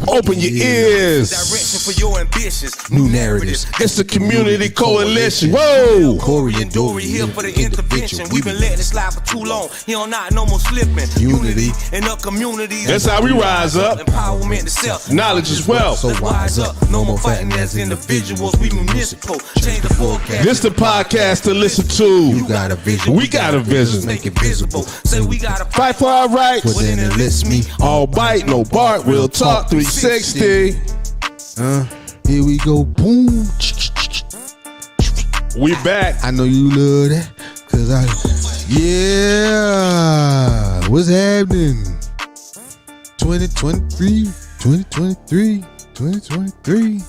Open your ears. Direction for your ambitions. New narratives. It's the community coalition. Whoa. Corey and Dory here for the intervention. We've been letting it slide for too long. He don't not no more slipping. Unity in the community. That's how we rise up. Empowerment itself. Knowledge as well. So wise up. No more fighting as individuals. We municipal. Change the forecast. This the podcast to listen to. You got a vision. We got a vision. Make it visible. Say we gotta Fight for our rights. Well, then enlist me. All bite, no bark. Real talk 360. Here we go. Boom. We back. I know you love that. Cause yeah. What's happening? 2023. 2023. 2023.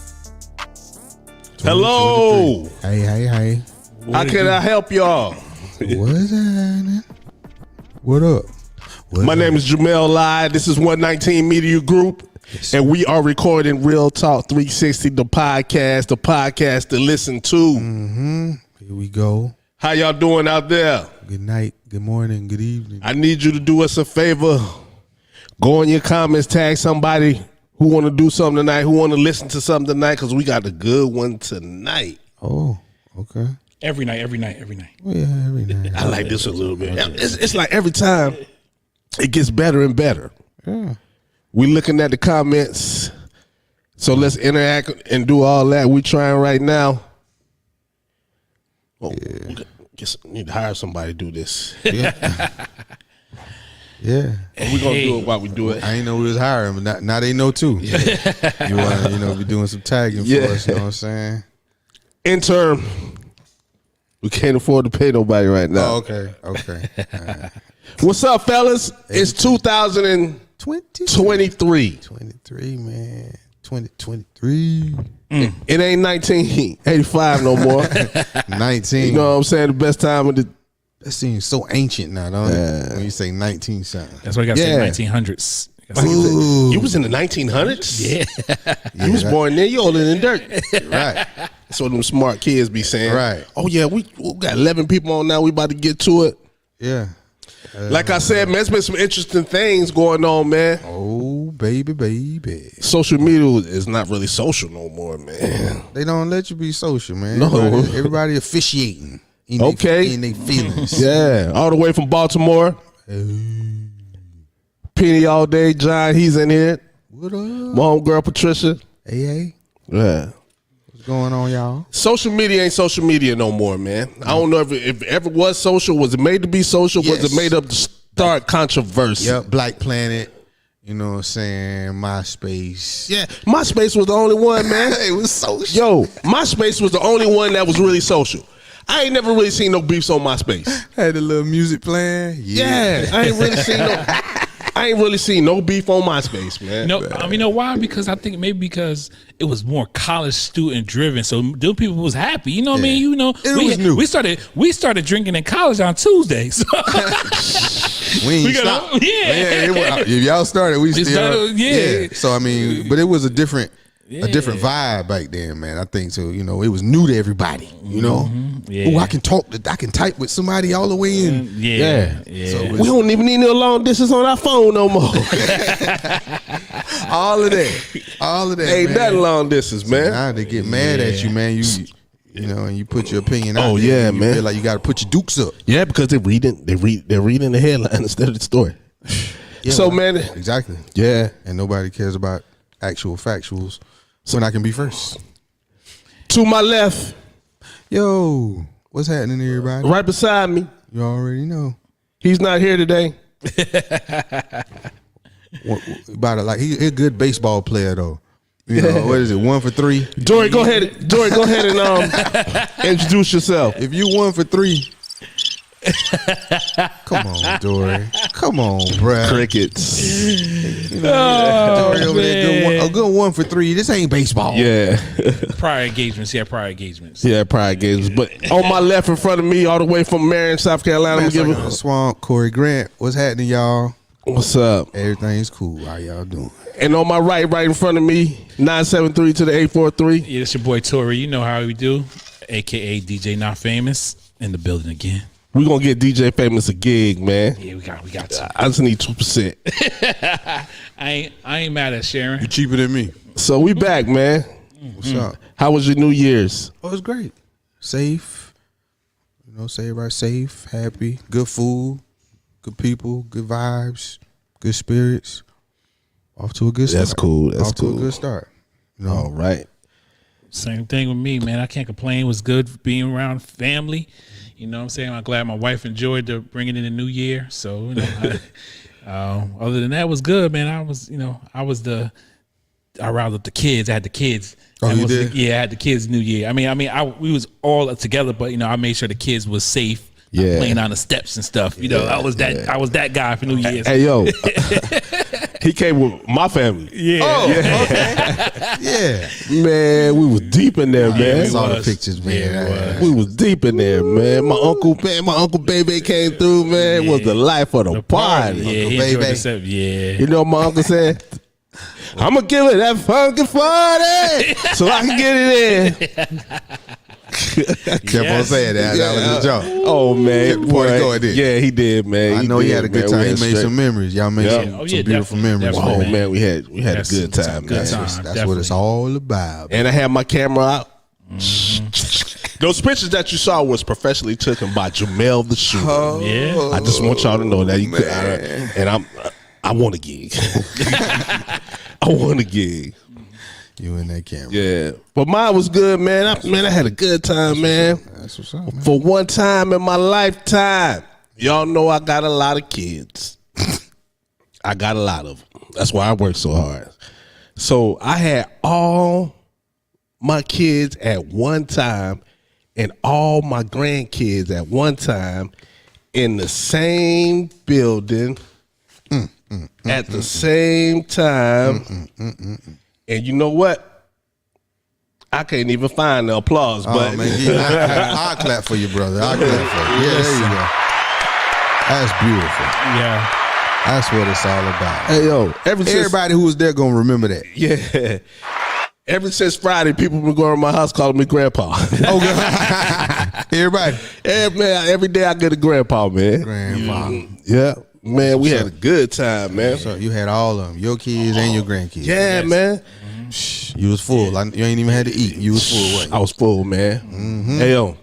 Hello. Hey. How can I help y'all? What's happening? What up? My name is Jamel Lai. This is 119 Media Group. Yes, and we are recording Real Talk 360, the podcast to listen to. Here we go. How y'all doing out there? Good night, good morning, good evening. I need you to do us a favor. Go in your comments, tag somebody who want to do something tonight, who want to listen to something tonight, because we got a good one tonight. Oh, okay. Every night. Oh, yeah, every night. I like this a little bit. It's like every time it gets better and better. Yeah. We looking at the comments, so let's interact and do all that. We trying right now. Oh, we need to hire somebody to do this. Yeah. Yeah. And we're gonna do it while we do it. I ain't know we was hiring, but now they know too. You want to, be doing some tagging for us, you know what I'm saying? Intern. We can't afford to pay nobody right now. Oh, okay. Right. What's up, fellas? It's 2023. 23, man. 2023. It ain't 1985 no more. 19. You know what I'm saying? The best time of the. That seems so ancient now, don't it? When you say 19 something. That's what I got to say, 1900s. You was in the 1900s? Yeah. You was born there. You older than dirt. Right. That's what them smart kids be saying. Right. Oh, yeah, we got 11 people on now. We about to get to it. Yeah. Like I said, man, it's been some interesting things going on, man. Oh, baby. Social media is not really social no more, man. They don't let you be social, man. No. Everybody officiating. In their feelings. Yeah. All the way from Baltimore. Penny all day. John, he's in here. What up? My homegirl, Patricia. Hey. Yeah. What's going on, y'all? Social media ain't social media no more, man. I don't know if it ever was social. Was it made to be social? Yes. Was it made up to start controversy? Yep, Black Planet. You know what I'm saying? MySpace. Yeah, MySpace was the only one, man. It was social. Yo, MySpace was the only one that was really social. I ain't never really seen no beefs on MySpace. Had the little music playing. Yeah, I ain't really seen no beef on MySpace, man. No, you know why? Because I think maybe because it was more college student driven, so them people was happy. You know what I mean? You know, It was new. We started drinking in college on Tuesdays. We ain't stopped. If y'all started, we still started, yeah. So I mean, but it was a different vibe back then, man. I think so. You know, it was new to everybody. You know, Yeah. I can type with somebody all the way in. Yeah. So We don't even need no long distance on our phone no more. all of that. Ain't man. nothing long distance, man. Now they get mad at you, man. You know, and you put your opinion out. Oh, there, yeah, and you man. feel like you got to put your dukes up. Yeah, because they're reading the headline instead of the story. Yeah, So, man, exactly. yeah. And nobody cares about actual factuals. So I can be first. To my left, Yo, what's happening, everybody? right beside me, You already know. he's not here today. About it, like he's a good baseball player though. You know, what is it? 1 for 3. Dory, go ahead and introduce yourself. If you 1 for 3, come on, Dory. Come on, bruh. Crickets. Dory over there, a good 1 for 3. This ain't baseball. Yeah. Prior engagements. Yeah, prior engagements. Yeah, pride games. But on my left in front of me, all the way from Marion, South Carolina, I'm gonna give Swamp, Corey Grant. What's happening, y'all? what's up? Everything's cool. How y'all doing? And on my right in front of me, 973 to the 843. Yeah, it's your boy Tori. You know how we do, aka DJ Not Famous, in the building again. We gonna get DJ Famous a gig, man. Yeah, we got to. I just need 2%. I ain't mad at Sharon. You cheaper than me. So we back, man. What's up? How was your New Year's? Oh, it was great. Safe. You know, say everybody safe, happy, good food, good people, good vibes, good spirits. Off to a good start. That's cool. That's Off cool. to a good start. You know, All right. Same thing with me, man. I can't complain. It was good being around family. You know what I'm saying? I'm glad my wife enjoyed bringing in the new year. So, you know, other than that, it was good, man. I riled up the kids. I had the kids. Oh, you did? Yeah, I had the kids New Year. We was all together, but you know, I made sure the kids was safe. Yeah. Playing on the steps and stuff. You know, I was that guy for New Year's. Hey, yo. He came with my family. Yeah. Oh, okay. Yeah. Man, we was deep in there, man. I saw the pictures, man. Yeah, We was deep in there, man. My uncle Baby came through, man. It was the life of the party. Yeah, he Uncle enjoyed Baby. himself. Yeah. You know what my uncle said? I'm going to give it that funky 40 so I can get it in. Kept on saying that. That was a joke. Oh, man. Kept the party boy. going, didn't Yeah, he did, man. I know he had a good man. time. He made some memories. Y'all made some beautiful definitely, memories. definitely. Oh, man, we had That's a good some time, good man. time. That's Definitely. what it's all about. And I had my camera out. Those pictures that you saw was professionally taken by Jamel the Shooter. Yeah. I just want y'all to know that. I want a gig. I want a gig. You in that camera. Yeah. But mine was good, man. I had a good time, man. That's what's up, man. For one time in my lifetime, y'all know I got a lot of kids. I got a lot of them. That's why I work so hard. So I had all my kids at one time and all my grandkids at one time in the same building at the same time. And you know what? I can't even find the applause, but man, I'll clap for you, brother. I'll clap for you. Yeah, there you go. That's beautiful. Yeah. That's what it's all about. hey, yo, Everybody who was there gonna remember that. yeah. Ever since Friday, people been going to my house calling me grandpa. Oh, God. Everybody. Every day I get a grandpa, man. Grandpa. Yeah. Man, we had a good time, man. So you had all of them, your kids and your grandkids. Yeah, man. You was full. You ain't even had to eat. You was full. What? I was full, man. Hey, yo.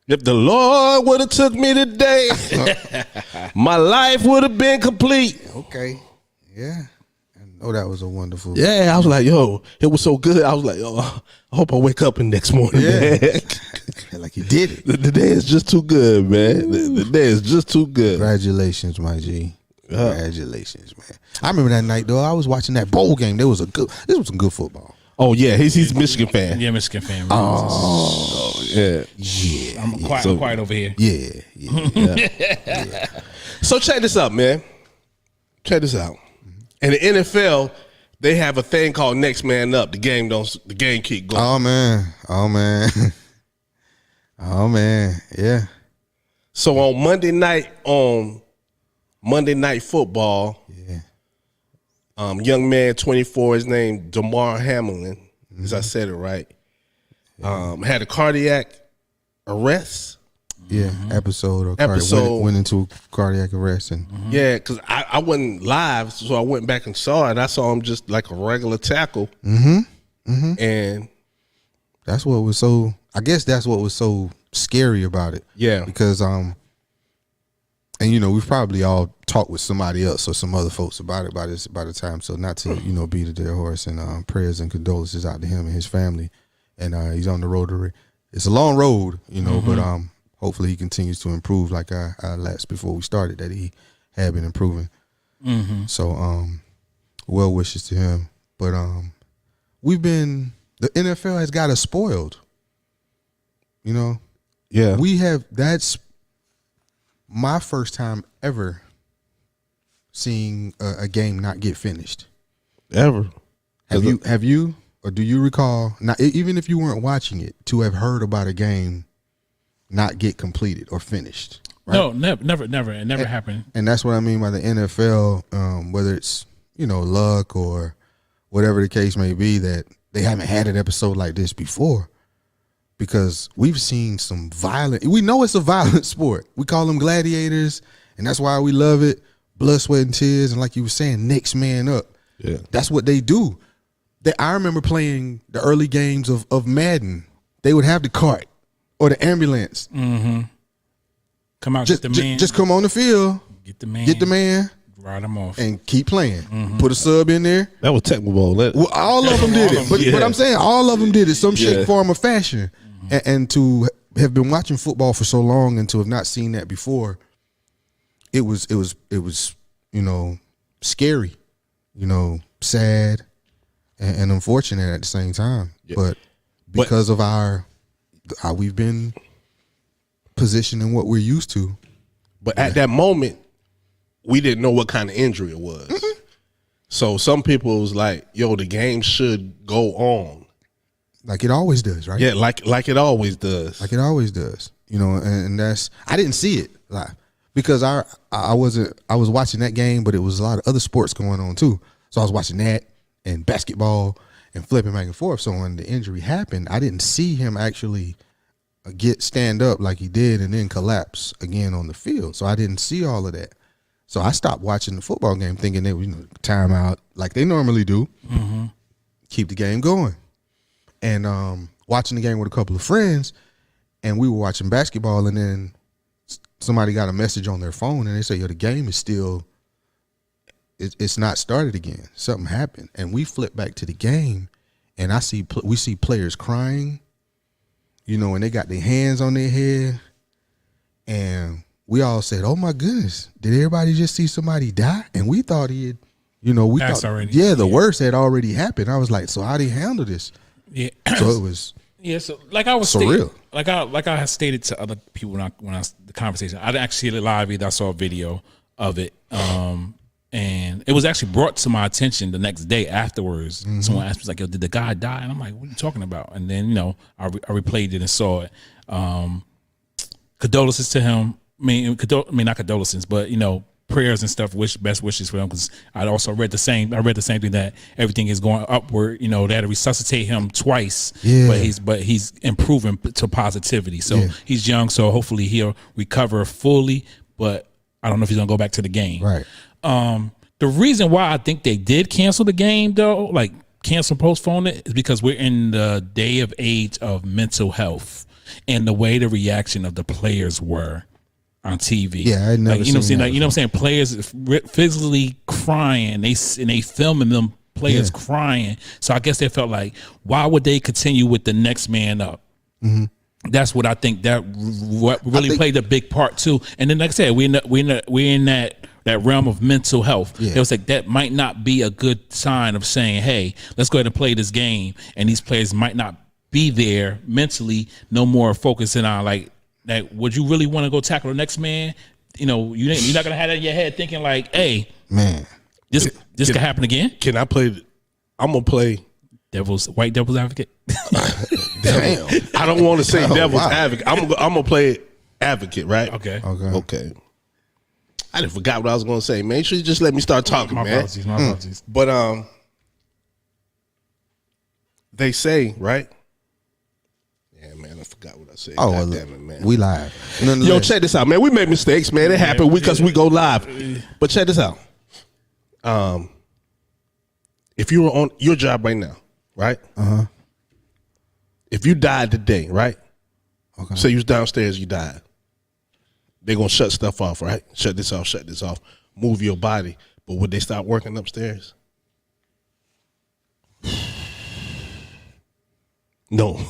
If the Lord would have took me today, my life would have been complete. Okay. Yeah. I know that was a wonderful. Yeah, I was like, yo, it was so good. I was like, yo, I hope I wake up the next morning, man. Like you did it. The day is just too good, man. The day is just too good. Congratulations, my G. Congratulations, man. I remember that night though. I was watching that bowl game. This was some good football. Oh, yeah, he's a Michigan fan. Yeah, Michigan fan. Oh, yeah. Yeah. I'm quiet over here. Yeah. So check this out, man. Check this out. In the NFL, they have a thing called next man up. The game keep going. Oh man. Yeah. So on Monday Night Football, young man, 24, his name Damar Hamlin, as I said it right, had a cardiac arrest. Yeah, episode went into cardiac arrest and Yeah, because I wasn't live, so I went back and saw it. And I saw him just like a regular tackle. And that's what was so. I guess that's what was so scary about it. Yeah. because and you know we've probably all talked with somebody else or some other folks about it by the time. So not to beat a dead horse, and prayers and condolences out to him and his family. And he's on the road to. It's a long road, but hopefully he continues to improve like I last before we started that he had been improving. So well wishes to him. But the NFL has got us spoiled. yeah, That's my first time ever seeing a game not get finished. ever. Have you or do you recall, not even if you weren't watching it, to have heard about a game not get completed or finished? Right? No, never. It never happened. And that's what I mean by the NFL, whether it's, luck or whatever the case may be, that they haven't had an episode like this before. because we've seen some violent. We know it's a violent sport. We call them gladiators, and that's why we love it. Blood, sweat, and tears, and like you were saying, next man up. Yeah, that's what they do. I remember playing the early games of Madden. They would have the cart or the ambulance. Mm-hmm. Come out, get the man. Just come on the field. Get the man. Get the man. Ride him off. And keep playing. Put a sub in there. that was Tecmo Bowl. Well, all of them did it. But I'm saying all of them did it some shape, form, or fashion. And to have been watching football for so long and to have not seen that before, it was scary, sad, and unfortunate at the same time. Yeah. But because of how we've been positioned in what we're used to. But at that moment, we didn't know what kind of injury it was. Mm-hmm. So some people was like, yo, the game should go on. Like it always does, right? Yeah, like it always does. Like it always does. And that's, I didn't see it live because I was watching that game, but it was a lot of other sports going on too. So I was watching that and basketball and flipping back and forth. So when the injury happened, I didn't see him actually stand up like he did and then collapse again on the field. So I didn't see all of that. So I stopped watching the football game thinking they would timeout like they normally do. Mm-hmm. Keep the game going. And watching the game with a couple of friends, and we were watching basketball, and then somebody got a message on their phone, and they say, yo, the game is still, it's not started again. Something happened. And we flip back to the game, and we see players crying, and they got their hands on their head, and we all said, oh, my goodness, did everybody just see somebody die? And we thought he had, the worst had already happened. I was like, so how do you handle this? Yeah. So it was so like I was surreal. Like I had stated to other people when I the conversation. I didn't actually see it live either. I saw a video of it. And it was actually brought to my attention the next day afterwards. Mm-hmm. Someone asked me, like, yo, did the guy die? And I'm like, what are you talking about? And then, I replayed it and saw it. Condolences to him. I mean, not condolences, but, prayers and stuff, best wishes for him, because I also read the same thing, that everything is going upward. They had to resuscitate him twice, but he's improving to positivity. So he's young, so hopefully he'll recover fully. But I don't know if he's gonna go back to the game. Right. The reason why I think they did cancel the game, though, like postpone it, is because we're in the day of age of mental health and the way the reaction of the players were on TV. Yeah, I never seen that. Like, what I'm saying? Players physically crying. They filming them players crying. So I guess they felt like, why would they continue with the next man up? Mm-hmm. That's what I think that really played a big part too. And then, like I said, we're in that realm of mental health. Yeah. It was like that might not be a good sign of saying, hey, let's go ahead and play this game. And these players might not be there mentally, no more focusing on like, would you really want to go tackle the next man? You're not gonna have that in your head thinking like, hey, man, this could happen again. Can I play? I'm gonna play white devil's advocate. Damn, I don't want to say devil's advocate. I'm gonna play advocate, right? Okay. I didn't forgot what I was gonna say. Make sure you just let me start talking, my man. My apologies. But they say, right? Yeah, man, I forgot what I said. Oh, well, damn it, man. We live. Yo, check this out, man. We make mistakes, man. It happen because we go live. But check this out. If you were on your job right now, right? Uh-huh. If you died today, right? Okay. Say you was downstairs, you died. They're going to shut stuff off, right? Shut this off, move your body. But would they stop working upstairs? No,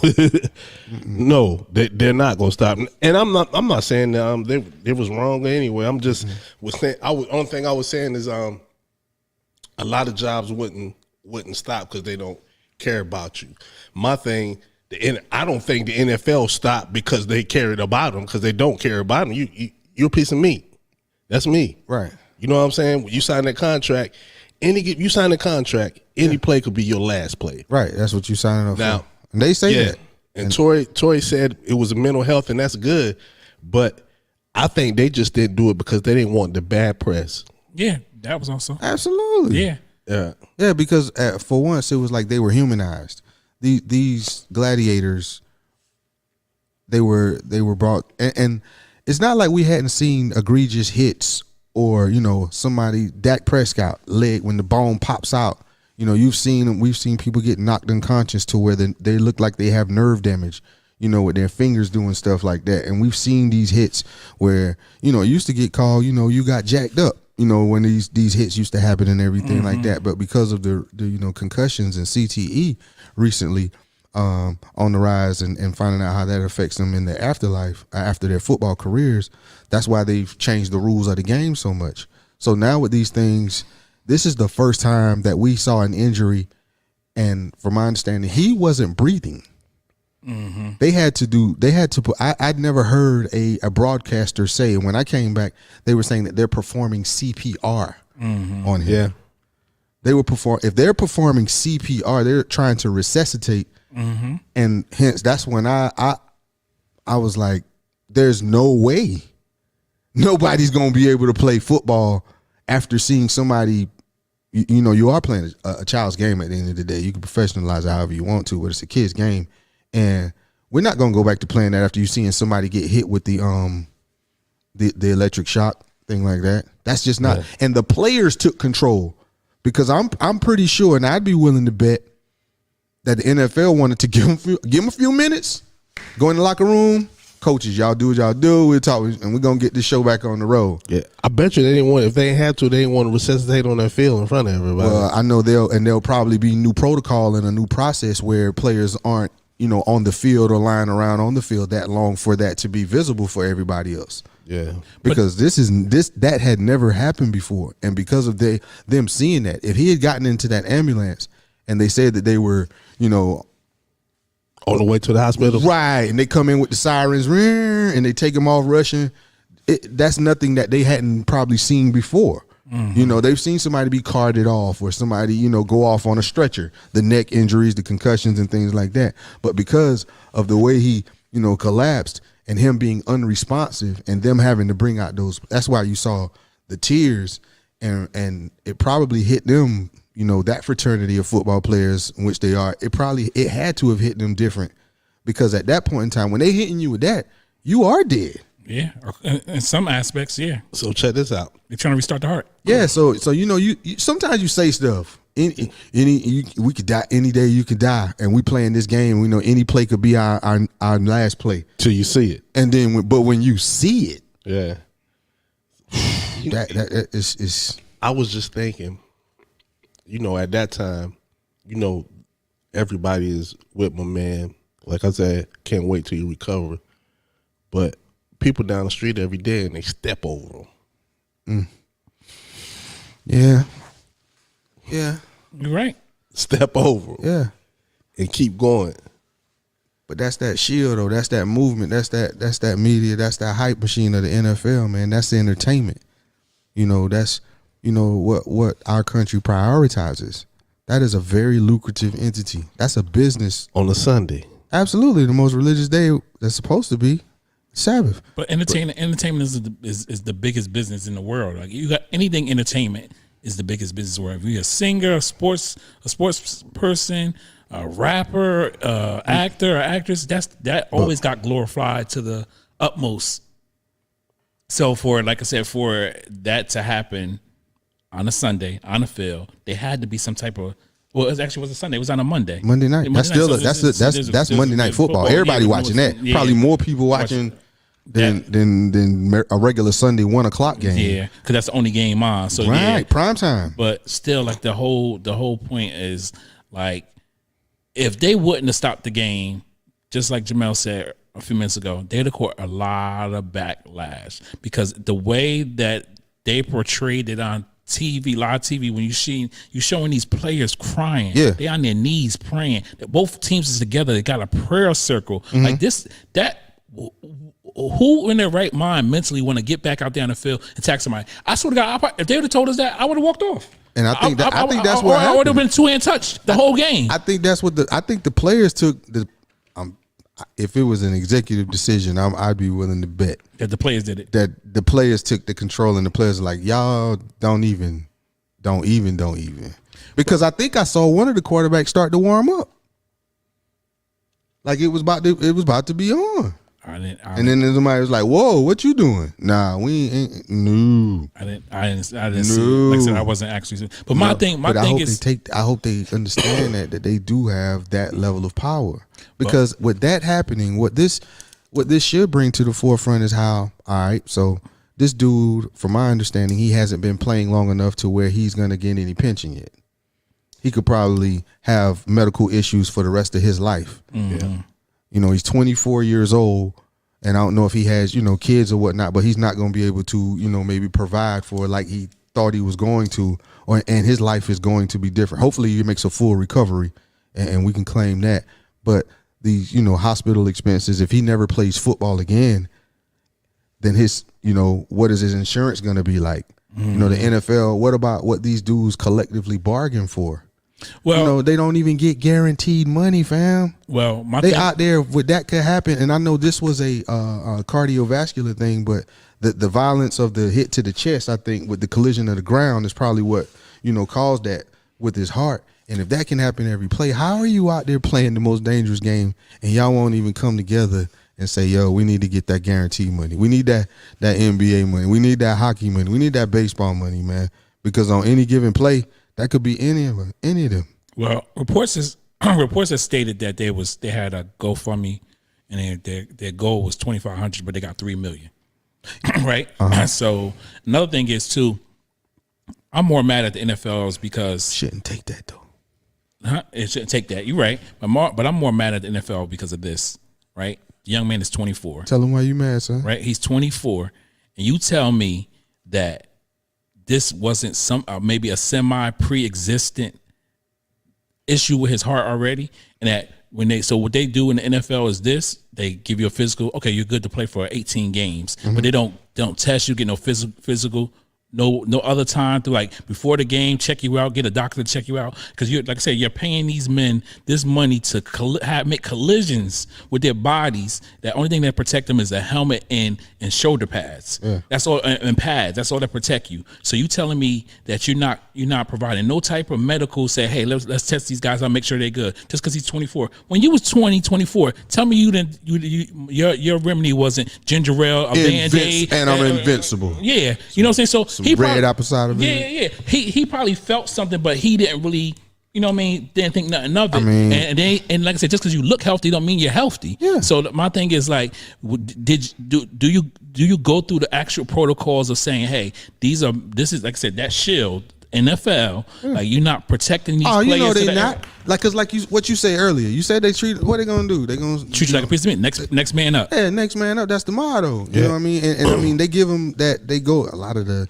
no, they're not gonna stop. And I'm not saying they was wrong anyway. I'm just was saying. Only thing I was saying is a lot of jobs wouldn't stop because they don't care about you. My thing, I don't think the NFL stopped because they cared about them, because they don't care about them. You're a piece of meat. That's me, right? You know what I'm saying? When you sign that contract, any play could be your last play, right? That's what you signing up for. And they say that. And Tory said it was a mental health, and that's good. But I think they just didn't do it because they didn't want the bad press. Yeah, that was also. Absolutely. Yeah. Yeah, because for once it was like they were humanized. These gladiators they were brought, and it's not like we hadn't seen egregious hits or somebody Dak Prescott leg when the bone pops out. We've seen people get knocked unconscious to where they look like they have nerve damage. With their fingers doing stuff like that, and we've seen these hits where it used to get called you got jacked up. When these hits used to happen and everything like that, but because of the concussions and CTE recently on the rise and finding out how that affects them in their afterlife after their football careers, that's why they've changed the rules of the game so much. So now with these things, this is the first time that we saw an injury, and from my understanding, he wasn't breathing. Mm-hmm. They had to put. I'd never heard a broadcaster say. When I came back, they were saying that they're performing CPR on him. Yeah, they were if they're performing CPR, they're trying to resuscitate, and hence that's when I was like, there's no way nobody's gonna be able to play football after seeing somebody. You are playing a child's game at the end of the day. You can professionalize it however you want to, but it's a kid's game. And we're not gonna go back to playing that after you seeing somebody get hit with the electric shock thing like that. That's just not. Yeah. And the players took control, because I'm pretty sure, and I'd be willing to bet that the NFL wanted to give them a few minutes, go in the locker room, coaches, y'all do what y'all do. We'll talk, and we're gonna get this show back on the road. Yeah, I bet you they didn't want. If they had to, they didn't want to resuscitate on that field in front of everybody. Well, I know there'll probably be new protocol and a new process where players aren't on the field or lying around on the field that long for that to be visible for everybody else. Yeah, because that had never happened before, and because of them seeing that, if he had gotten into that ambulance and they said that they were, on the way to the hospital, right, and they come in with the sirens, and they take him off rushing, that's nothing that they hadn't probably seen before. Mm-hmm. They've seen somebody be carted off, or somebody, go off on a stretcher, the neck injuries, the concussions and things like that. But because of the way he, collapsed and him being unresponsive and them having to bring out that's why you saw the tears, and it probably hit them, that fraternity of football players in which they are, it had to have hit them different, because at that point in time, when they hitting you with that, you are dead. Yeah, in some aspects, yeah. So check this out. They're trying to restart the heart. Yeah, so you sometimes you say stuff. We could die any day. You could die, and we playing this game. We know any play could be our last play till you see it. And then, but when you see it, yeah, that is. I was just thinking, at that time, everybody is with my man. Like I said, can't wait till you recover, but people down the street every day and they step over them. Yeah. You're right. Step over them. Yeah. And keep going. But that's that shield, though. That's that movement. That's that media. That's that hype machine of the NFL, man. That's the entertainment. That's what our country prioritizes. That is a very lucrative entity. That's a business. On a Sunday. Absolutely. The most religious day that's supposed to be. Sabbath. But entertainment is the biggest business in the world. Like, you got anything entertainment is the biggest business in the world. If you're a singer, a sports person, a rapper, actor, or actress, that always got glorified to the utmost. So for that to happen on a Sunday on a field, there had to be some type of. Well, it was a Sunday. It was on a Monday. Monday night. That's Monday night football. Everybody watching that. Yeah. Probably more people watching than a regular Sunday 1 o'clock game. Yeah, because that's the only game on. So right, prime time. But still, like the whole point is, like, if they wouldn't have stopped the game, just like Jamel said a few minutes ago, they'd have caught a lot of backlash, because the way that they portrayed it on TV, live TV, when you showing these players crying, they on their knees praying. Both teams is together. They got a prayer circle like this. Who in their right mind mentally want to get back out there on the field and attack somebody? I swear to God, if they would have told us that, I would have walked off. And I think that's what happened. I would have been two-hand touched the whole game. I think that's what the players took the. If it was an executive decision, I'd be willing to bet that the players did it. That the players took the control, and the players are like, y'all don't even. Because I think I saw one of the quarterbacks start to warm up, like it was about to be on. And then somebody was like, "Whoa, what you doing?" Nah, we ain't. No, I didn't see it. Like I said, I wasn't actually. But my thing is, I hope they understand that they do have that level of power, because with that happening, what this should bring to the forefront is how, all right, so this dude, from my understanding, he hasn't been playing long enough to where he's gonna get any pension yet. He could probably have medical issues for the rest of his life. Mm-hmm. You know, he's 24 years old, and I don't know if he has, kids or whatnot, but he's not going to be able to, maybe provide for like he thought he was going to, and his life is going to be different. Hopefully he makes a full recovery, and we can claim that. But these, hospital expenses, if he never plays football again, then his, what is his insurance going to be like? Mm-hmm. The NFL, what about what these dudes collectively bargain for? Well, they don't even get guaranteed money, fam. Well, they out there with that could happen, and I know this was a cardiovascular thing, but the violence of the hit to the chest, I think, with the collision of the ground is probably what caused that with his heart. And if that can happen every play, how are you out there playing the most dangerous game and y'all won't even come together and say, "Yo, we need to get that guaranteed money. We need that NBA money. We need that hockey money. We need that baseball money, man." Because on any given play, that could be any of them. Well, reports have stated that they had a GoFundMe, and their goal was $2,500, but they got $3 million. Right. Uh-huh. So another thing is too, I'm more mad at the NFL because shouldn't take that though. It shouldn't take that. You're right, but I'm more mad at the NFL because of this. Right. The young man is 24. Tell him why you mad, son. Right. He's 24, and you tell me that this wasn't maybe a semi pre-existent issue with his heart already, and that what they do in the NFL is this: they give you a physical. Okay, you're good to play for 18 games, but they don't test you, get no physical. No other time to, like, before the game, check you out, get a doctor to check you out, because you're, like I said, you're paying these men this money to make collisions with their bodies. The only thing that protect them is a helmet and shoulder pads. Yeah. That's all, and pads. That's all that protect you. So you telling me that you're not providing no type of medical, say, hey, let's test these guys out, make sure they're good, just because he's 24. When you was 24, tell me your remedy wasn't ginger ale, a Band-Aid, and I'm invincible. Yeah, you know what I'm saying. So he red apple cider vinegar. Yeah. He probably felt something, but he didn't really, didn't think nothing of it. And like I said, just because you look healthy don't mean you're healthy. Yeah. So my thing is, like, do you go through the actual protocols of saying, hey, this is, like I said, that shield, NFL, like, you're not protecting these players. They not. Like, cause like what you say earlier, you said they treat, what they gonna do? They gonna treat you like a piece of meat. Next man up. Yeah, next man up. That's the motto. You know what I mean? And I mean, they give them that. They go a lot of the.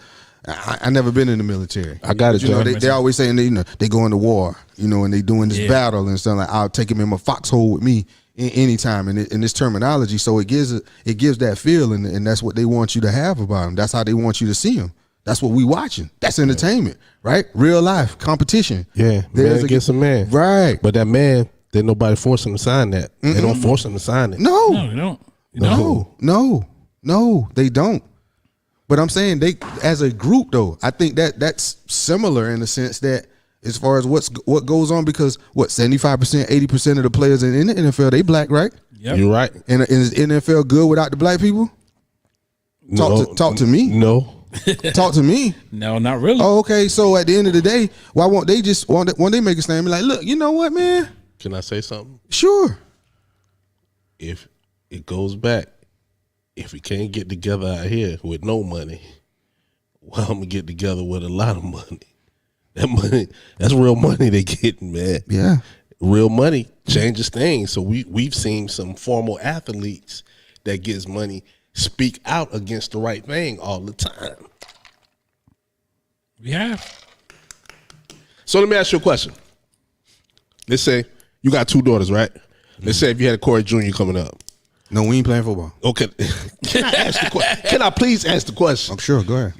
I never been in the military. I got it. They always saying they go into war, and they doing this battle and stuff. Like, I'll take him in my foxhole with me anytime, and in this terminology, so it gives that feel, and that's what they want you to have about them. That's how they want you to see them. That's what we watching. That's entertainment, right? Real life competition. Yeah, man against a man, right? But that man, didn't nobody force him to sign that. Mm-mm. They don't force him to sign it. No, they don't. No, they don't. But I'm saying they, as a group, though, I think that's similar in the sense that as far as what goes on, because 75%, 80% of the players in the NFL, they black, right? Yep. You're right. And is the NFL good without the black people? Talk to me. No. Talk to me. No, not really. Oh, okay. So at the end of the day, why won't they just when they make a statement like, look, you know what, man? Can I say something? Sure. If it goes back, if we can't get together out here with no money, well, I'm gonna get together with a lot of money. That money, that's real money they getting, man. Yeah. Real money changes things. So we've seen some formal athletes that gets money speak out against the right thing all the time. We have. So let me ask you a question. Let's say you got 2 daughters, right? Let's say if you had a Corey Jr. coming up. No, we ain't playing football. Okay. Can I ask the question? Can I please ask the question? I'm sure. Go ahead.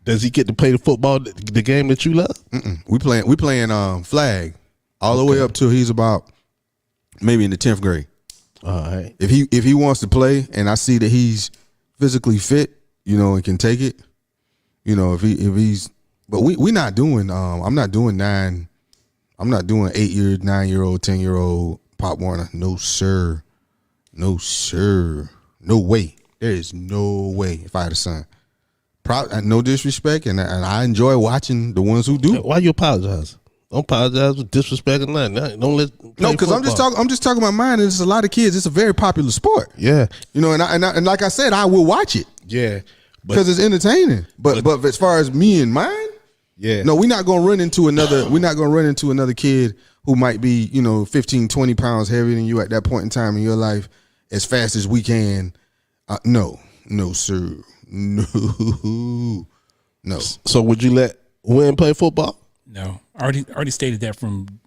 Does he get to play the football, the game that you love? Mm-mm. We playing flag all the way up till he's about maybe in the 10th grade. All right. If he wants to play and I see that he's physically fit, and can take it, if he's, but we not doing I'm not doing 8-year, 9-year-old, 10-year-old Pop Warner. No sir. No, sir. No way. There is no way if I had a son. No disrespect, and I enjoy watching the ones who do. Why you apologize? Don't apologize with disrespect or nothing. Don't let. No, because I'm just talking about mine. There's a lot of kids. It's a very popular sport. Yeah, you know, and like I said, I will watch it. Yeah, because it's entertaining. But as far as me and mine, yeah, no, we're not gonna run into another. We're not gonna run into another kid who might be 15, 20 pounds heavier than you at that point in time in your life as fast as we can. No, sir, no. So would you let Wynn play football? No, I already stated that from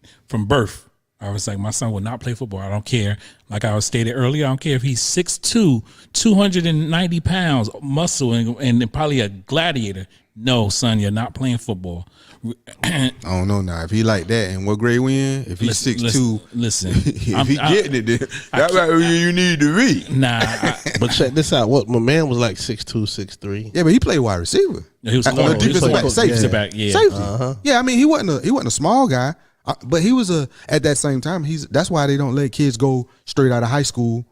birth. I was like, my son will not play football. I don't care. Like I was stated earlier, I don't care if he's 6'2", 290 pounds, muscle, and probably a gladiator. No, son, you're not playing football. I don't know now. If he like that, and what grade we in? If he's 6'2", listen, if he getting it, then that's right where you need to be. Nah, but check this out. What my man was like 6'2", 6'3". Yeah, but he played wide receiver. He was defensive back, safety. Yeah. Safety. Yeah, I mean he wasn't a small guy, but he was at that same time. That's why they don't let kids go straight out of high school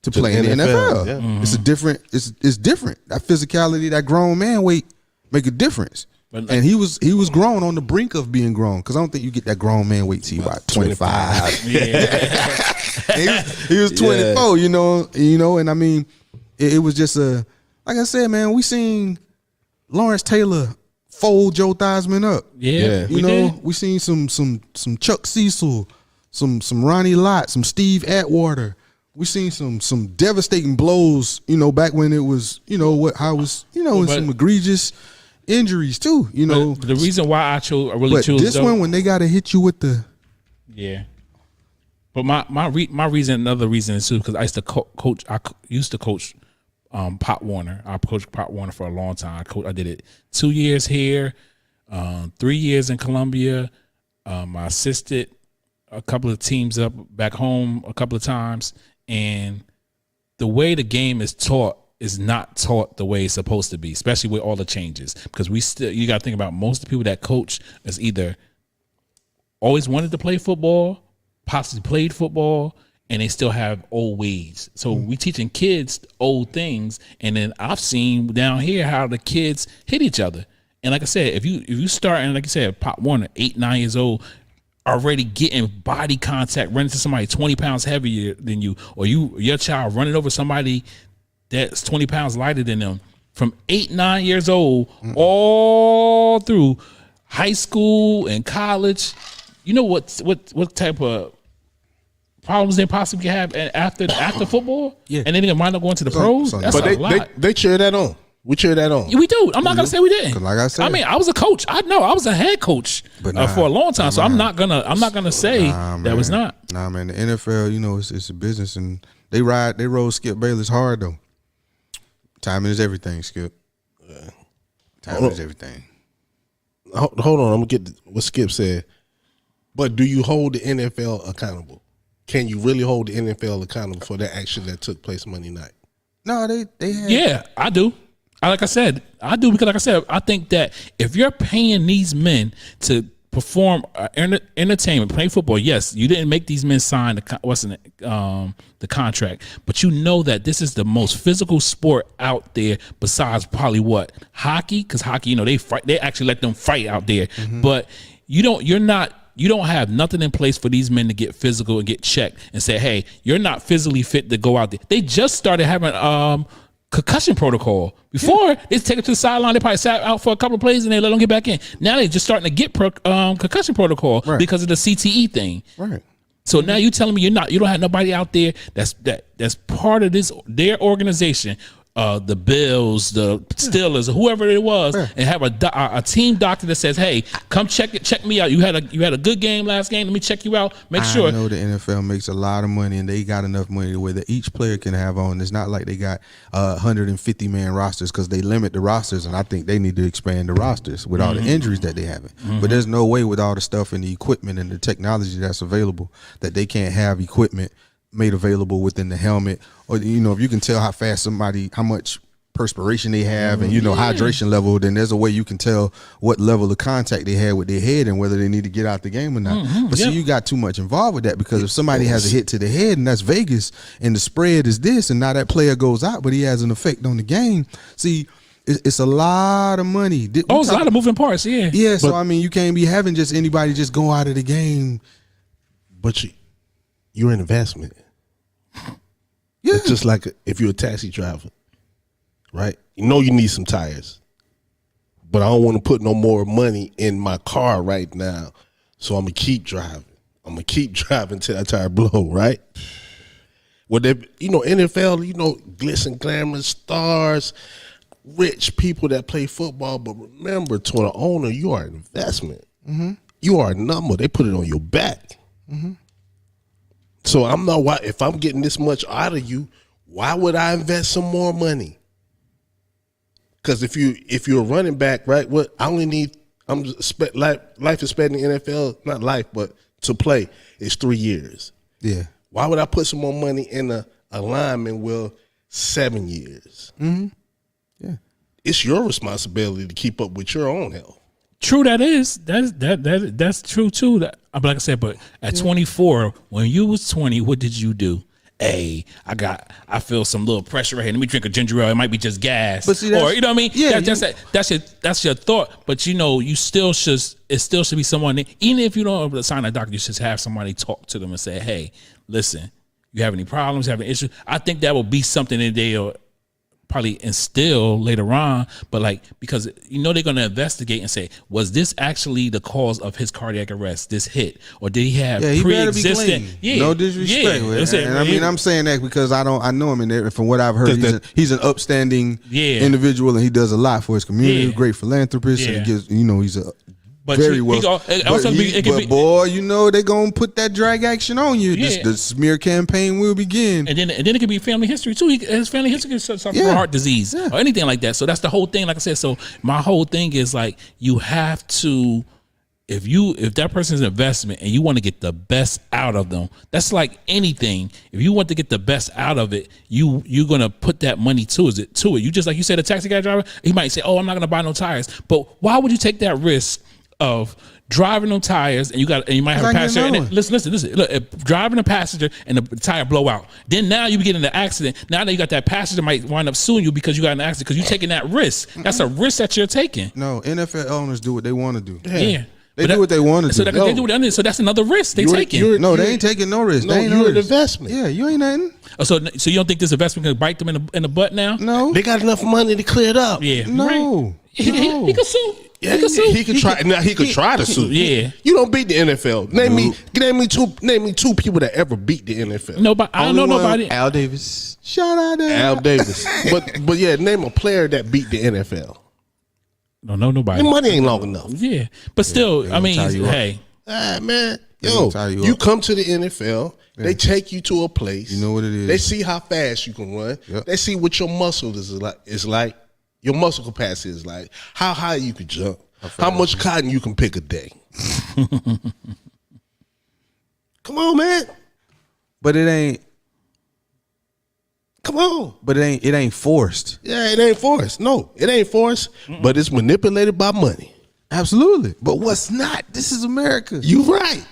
to play in the NFL. Yeah. It's a different. It's different. That physicality, that grown man weight, make a difference. And he was grown on the brink of being grown, because I don't think you get that grown man weight till you about 25. Yeah. he was 24, you know, and I mean, it was just like I said, man, we seen Lawrence Taylor fold Joe Theismann up. Yeah. We seen some Chuck Cecil, some Ronnie Lott, some Steve Atwater. We seen some devastating blows, back when it was, some egregious injuries too, But the reason why I chose this one, when they got to hit you with the But my reason, another reason is too, because I used to coach. I used to coach Pop Warner. I coached Pop Warner for a long time. I did it 2 years here, 3 years in Columbia. I assisted a couple of teams up back home a couple of times, and the way the game is taught is not taught the way it's supposed to be, especially with all the changes. Because you got to think about most of the people that coach is either always wanted to play football, possibly played football, and they still have old ways. So we teaching kids old things, and then I've seen down here how the kids hit each other. And like I said, if you start, and like you said, Pop Warner, 8, 9 years old, already getting body contact, running to somebody 20 pounds heavier than you, or your child running over somebody that's 20 pounds lighter than them, from 8, 9 years old, all through high school and college. You know what type of problems they possibly have after football? Yeah. And then they might not go into the pros? That's a lot. They cheer that on. We cheer that on. We do. I'm not gonna say we didn't. Like I said, I mean, I was a coach. I know I was a head coach for a long time. So I'm not gonna say that was not. Nah, man. The NFL, it's a business, and they roll Skip Bayless hard though. Timing is everything, Skip. Timing is everything. Hold on, I'm gonna get what Skip said. But do you hold the NFL accountable? Can you really hold the NFL accountable for that action that took place Monday night? No, they had. Yeah, I do. Like I said, I do, because like I said, I think that if you're paying these men to perform entertainment, play football, yes, you didn't make these men sign the contract, but you know that this is the most physical sport out there besides probably hockey, because hockey, they fight, they actually let them fight out there, but you don't have nothing in place for these men to get physical and get checked and say, hey, you're not physically fit to go out there. They just started having concussion protocol. Before, they take it to the sideline, they probably sat out for a couple of plays and they let them get back in. Now they're just starting to get concussion protocol because of the CTE thing. Right. So now you telling me you don't have nobody out there that's part of their organization, the Bills, the Steelers, or whoever it was, and have a team doctor that says, "Hey, come check me out. You had a good game last game. Let me check you out. Make sure." I know the NFL makes a lot of money, and they got enough money where each player can have on. It's not like they got 150 man rosters, because they limit the rosters, and I think they need to expand the rosters with all the injuries that they having. But there's no way, with all the stuff and the equipment and the technology that's available, that they can't have equipment made available within the helmet, or if you can tell how much perspiration they have and hydration level, then there's a way you can tell what level of contact they had with their head and whether they need to get out the game or not. But see, you got too much involved with that, because if somebody has a hit to the head and that's Vegas and the spread is this, and now that player goes out but he has an effect on the game, see, it's a lot of money. It's a lot of moving parts. Yeah. So I mean, you can't be having just anybody just go out of the game. But you're an investment. Yeah. It's just like if you're a taxi driver, right? You know you need some tires, but I don't want to put no more money in my car right now, so I'm gonna keep driving. I'm gonna keep driving till that tire blow, right? Well, NFL, glitz and glamour stars, rich people that play football, but remember, to an owner, you are an investment. Mm-hmm. You are a number. They put it on your back. Mm-hmm. So if I'm getting this much out of you, why would I invest some more money? Because if you're a running back, right? Life expectancy in the NFL, not life, but to play is 3 years. Yeah. Why would I put some more money in a lineman with 7 years? Mm-hmm. Yeah. It's your responsibility to keep up with your own health. True, that's true too. But like I said, but at 24, when you was 20, what did you do? Hey, I feel some little pressure right here. Let me drink a ginger ale. It might be just gas, but see, or you know what I mean? Yeah, that's your thought. But you still should. It still should be someone. Even if you don't sign a doctor, you should have somebody talk to them and say, "Hey, listen, you have any problems? Have any issues?" I think that will be something that they'll probably instill later on, but because they're going to investigate and say, was this actually the cause of his cardiac arrest, this hit, or did he have pre-existing? No disrespect. I'm saying that because I know him, and from what I've heard, he's an upstanding individual, and he does a lot for his community. Great philanthropist, and he gives, he's a very well. Boy, they're gonna put that drag action on you. Yeah. The smear campaign will begin, and then it could be family history too. His family history could suffer from heart disease or anything like that. So that's the whole thing. Like I said, so my whole thing is you have to, if that person's an investment and you want to get the best out of them, that's like anything. If you want to get the best out of it, you're gonna put that money to it. You just like you said, a taxi cab driver, he might say, "Oh, I'm not gonna buy no tires," but why would you take that risk of driving on tires and you might have a passenger and then, listen, look, if driving a passenger and the tire blow out, then now you get in an accident. Now that you got that passenger might wind up suing you because you got in an accident because you're taking that risk. That's a risk that you're taking. No, NFL owners do what they want to do. Yeah. They do what they want to do. They do what they so that's another risk they taking. No, they ain't taking no risk. No, you're an investment. Yeah, you ain't nothing. So you don't think this investment can bite them in the butt now? No. They got enough money to clear it up. Yeah. No. Right. He could sue. Yeah, he could try. Now he could try to sue. Yeah, you don't beat the NFL. Name me two people that ever beat the NFL. Nobody. I don't know nobody. Al Davis. Shout out to Al Davis. But yeah, name a player that beat the NFL. Don't know nobody. The money ain't long enough. Yeah, but still, I mean, hey, man, you come to the NFL. Yeah. They take you to a place. You know what it is. They see how fast you can run. Yep. They see what your muscles is like. Your muscle capacity is like, how high you can jump, how much cotton you can pick a day. Come on, man. But it ain't. Come on. But it ain't forced. Yeah, it ain't forced. No, it ain't forced, but it's manipulated by money. Absolutely. But what's not? This is America. You right.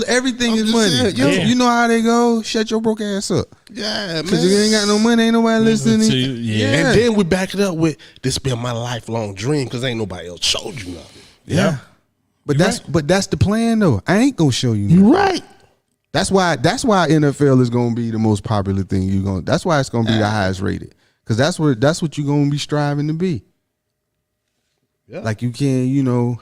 Everything is money. Saying, you know how they go? Shut your broke ass up. Yeah, man. Because you ain't got no money, ain't nobody listening to you. Yeah. And then we back it up with, this been my lifelong dream because ain't nobody else showed you nothing. Yeah. But that's the plan though. I ain't gonna show you nothing. You right. That's why NFL is gonna be the most popular thing that's why it's gonna be the highest rated. Because that's what you're gonna be striving to be. Yeah. Like you can,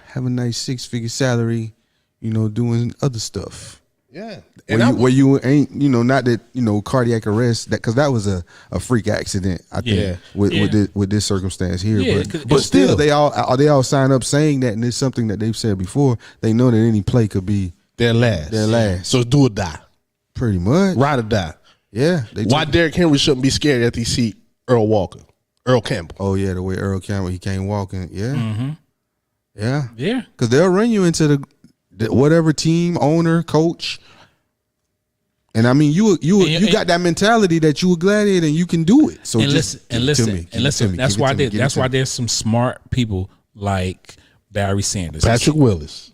have a nice 6-figure salary, doing other stuff. Yeah. Where you ain't, not that, cardiac arrest, because that was a freak accident, I think, with this circumstance here. Yeah, but still, they all sign up saying that, and it's something that they've said before. They know that any play could be their last. So do or die. Pretty much. Ride or die. Yeah. Why Derrick Henry shouldn't be scared after he see Earl Campbell. Oh yeah, the way Earl Campbell, he came walking. Yeah. Mm-hmm. Yeah. Yeah. Because they'll run you into the whatever team, owner, coach. And I mean, you got that mentality that you a gladiator and you can do it. So listen. That's why there's some smart people like Barry Sanders, Patrick Willis.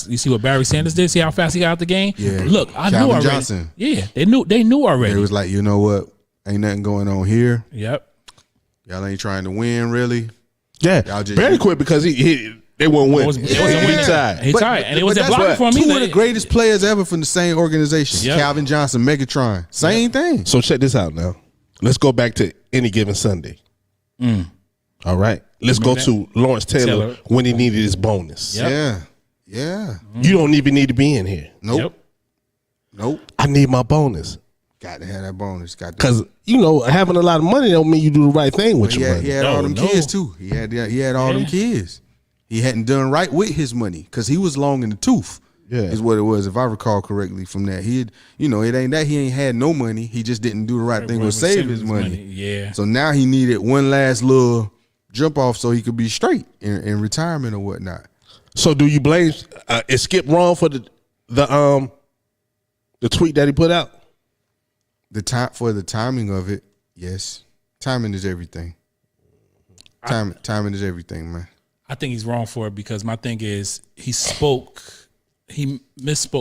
You see what Barry Sanders did? See how fast he got out the game? Yeah. Look, I Calvin knew already. Johnson. Yeah, they knew already. It was like, you know what? Ain't nothing going on here. Yep. Y'all ain't trying to win, really. Yeah, Barry quit because they won't win. He tired. He tired, and it was a block for me. Two of the greatest players ever from the same organization. Yep. Calvin Johnson, Megatron, same thing. So check this out now. Let's go back to any given Sunday. All right, let's go to Lawrence Taylor when he needed his bonus. Yep. Yeah. You don't even need to be in here. Nope. I need my bonus. Got to have that bonus. Because having a lot of money don't mean you do the right thing with your money. He had all them kids too. He had all them kids. He hadn't done right with his money because he was long in the tooth. Yeah, is what it was, if I recall correctly. From that, it ain't that he ain't had no money. He just didn't do the right thing with save his money. Yeah. So now he needed one last little jump off so he could be straight in retirement or whatnot. So do you blame is Skip wrong for the tweet that he put out? The timing of it, yes. Timing is everything. Timing is everything, man. I think he's wrong for it because my thing is he misspoke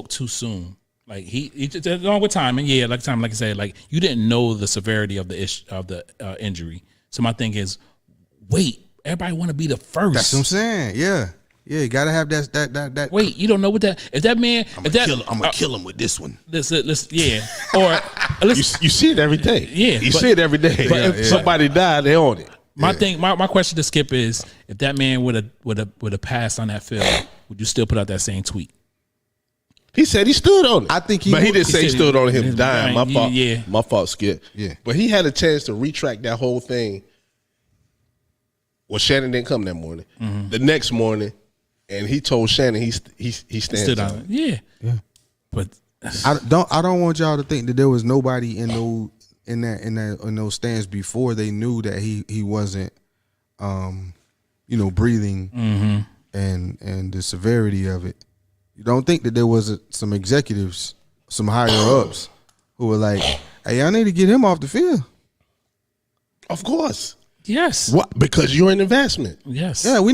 too soon. Like he along with timing, like I said, like you didn't know the severity of the injury. So my thing is, wait, everybody want to be the first. That's what I'm saying. Yeah, you gotta have that. Wait, you don't know what that? If that man, I'm gonna kill him with this one. Yeah. Or you see it every day. Yeah, you see it every day. But if somebody died, they own it. My thing, my question to Skip is, if that man would have passed on that field, would you still put out that same tweet? He said he stood on it. I think but he didn't say he stood on him dying. My fault. Yeah. My fault, Skip. Yeah. But he had a chance to retract that whole thing. Well, Shannon didn't come that morning. Mm-hmm. The next morning, and he told Shannon he stood on it. Yeah. But I don't want y'all to think that there was nobody in those stands before they knew that he wasn't breathing and the severity of it. You don't think that there was some executives, some higher ups who were like, hey, I need to get him off the field. Of course. Yes. What? Because you're an investment. Yes. Yeah, we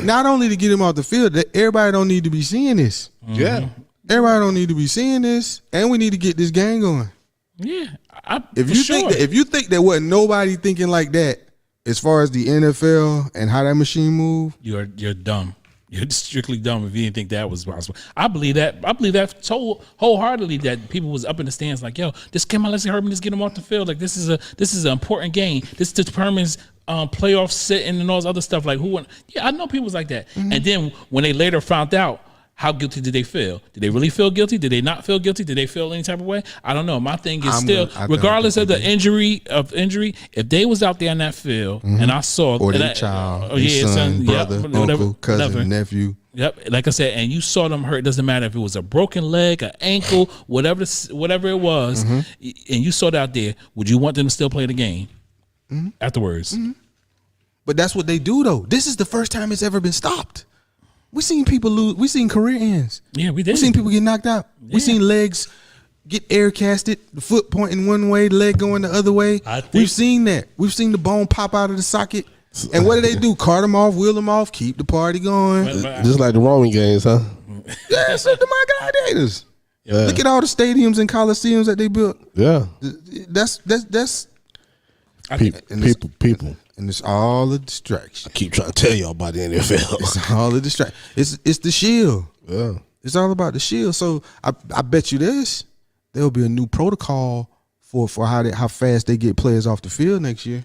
not only to get him off the field, everybody don't need to be seeing this. Mm-hmm. Yeah. Everybody don't need to be seeing this, and we need to get this game going. Yeah. If you think there wasn't nobody thinking like that as far as the NFL and how that machine move, you're dumb. You're strictly dumb if you didn't think that was possible. I believe that so wholeheartedly that people was up in the stands like, yo, this came out, let's get him off the field. Like this is an important game. This determines playoff sitting and all this other stuff. Like I know people was like that. Mm-hmm. And then when they later found out, how guilty did they feel? Did they really feel guilty? Did they not feel guilty? Did they feel any type of way? I don't know. My thing is regardless of the injury, if they was out there in that field and I saw or their child, son, brother, uncle, cousin, nephew. Yep, like I said, and you saw them hurt. It doesn't matter if it was a broken leg, an ankle, whatever it was, and you saw it out there. Would you want them to still play the game afterwards? Mm-hmm. But that's what they do, though. This is the first time it's ever been stopped. We seen people lose. We seen career ends. Yeah, we did. We seen people get knocked out. Yeah. We seen legs get air casted, the foot pointing one way, the leg going the other way. We've seen that. We've seen the bone pop out of the socket. And what do they do? Cart them off, wheel them off, keep the party going. Just like the Roman games, huh? Yeah, that's like the gladiators. Yeah. Look at all the stadiums and coliseums that they built. Yeah, that's people. And it's all a distraction. I keep trying to tell y'all about the NFL. It's all a distraction. It's the shield. Yeah. It's all about the shield. So I bet you there'll be a new protocol for how fast they get players off the field next year.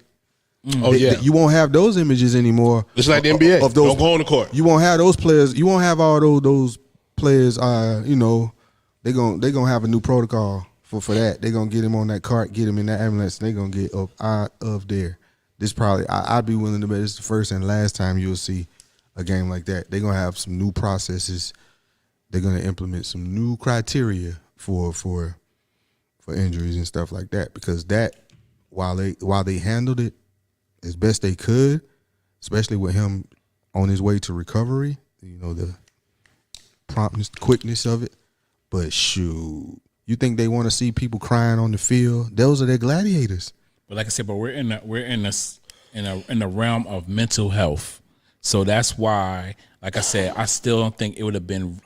Oh yeah. You won't have those images anymore. Just like the NBA. Of those, don't go on the court. You won't have those players. You won't have all those players. They're gonna have a new protocol for that. They're gonna get him on that cart, get him in that ambulance, and they're gonna get up out of there. This probably, I'd be willing to bet it's the first and last time you'll see a game like that. They're gonna have some new processes. They're gonna implement some new criteria for injuries and stuff like that. Because that, while they handled it as best they could, especially with him on his way to recovery, the promptness, the quickness of it. But shoot, You think they want to see people crying on the field? Those are their gladiators. But like I said, but we're in the realm of mental health. So that's why, like I said, I still don't think it would have been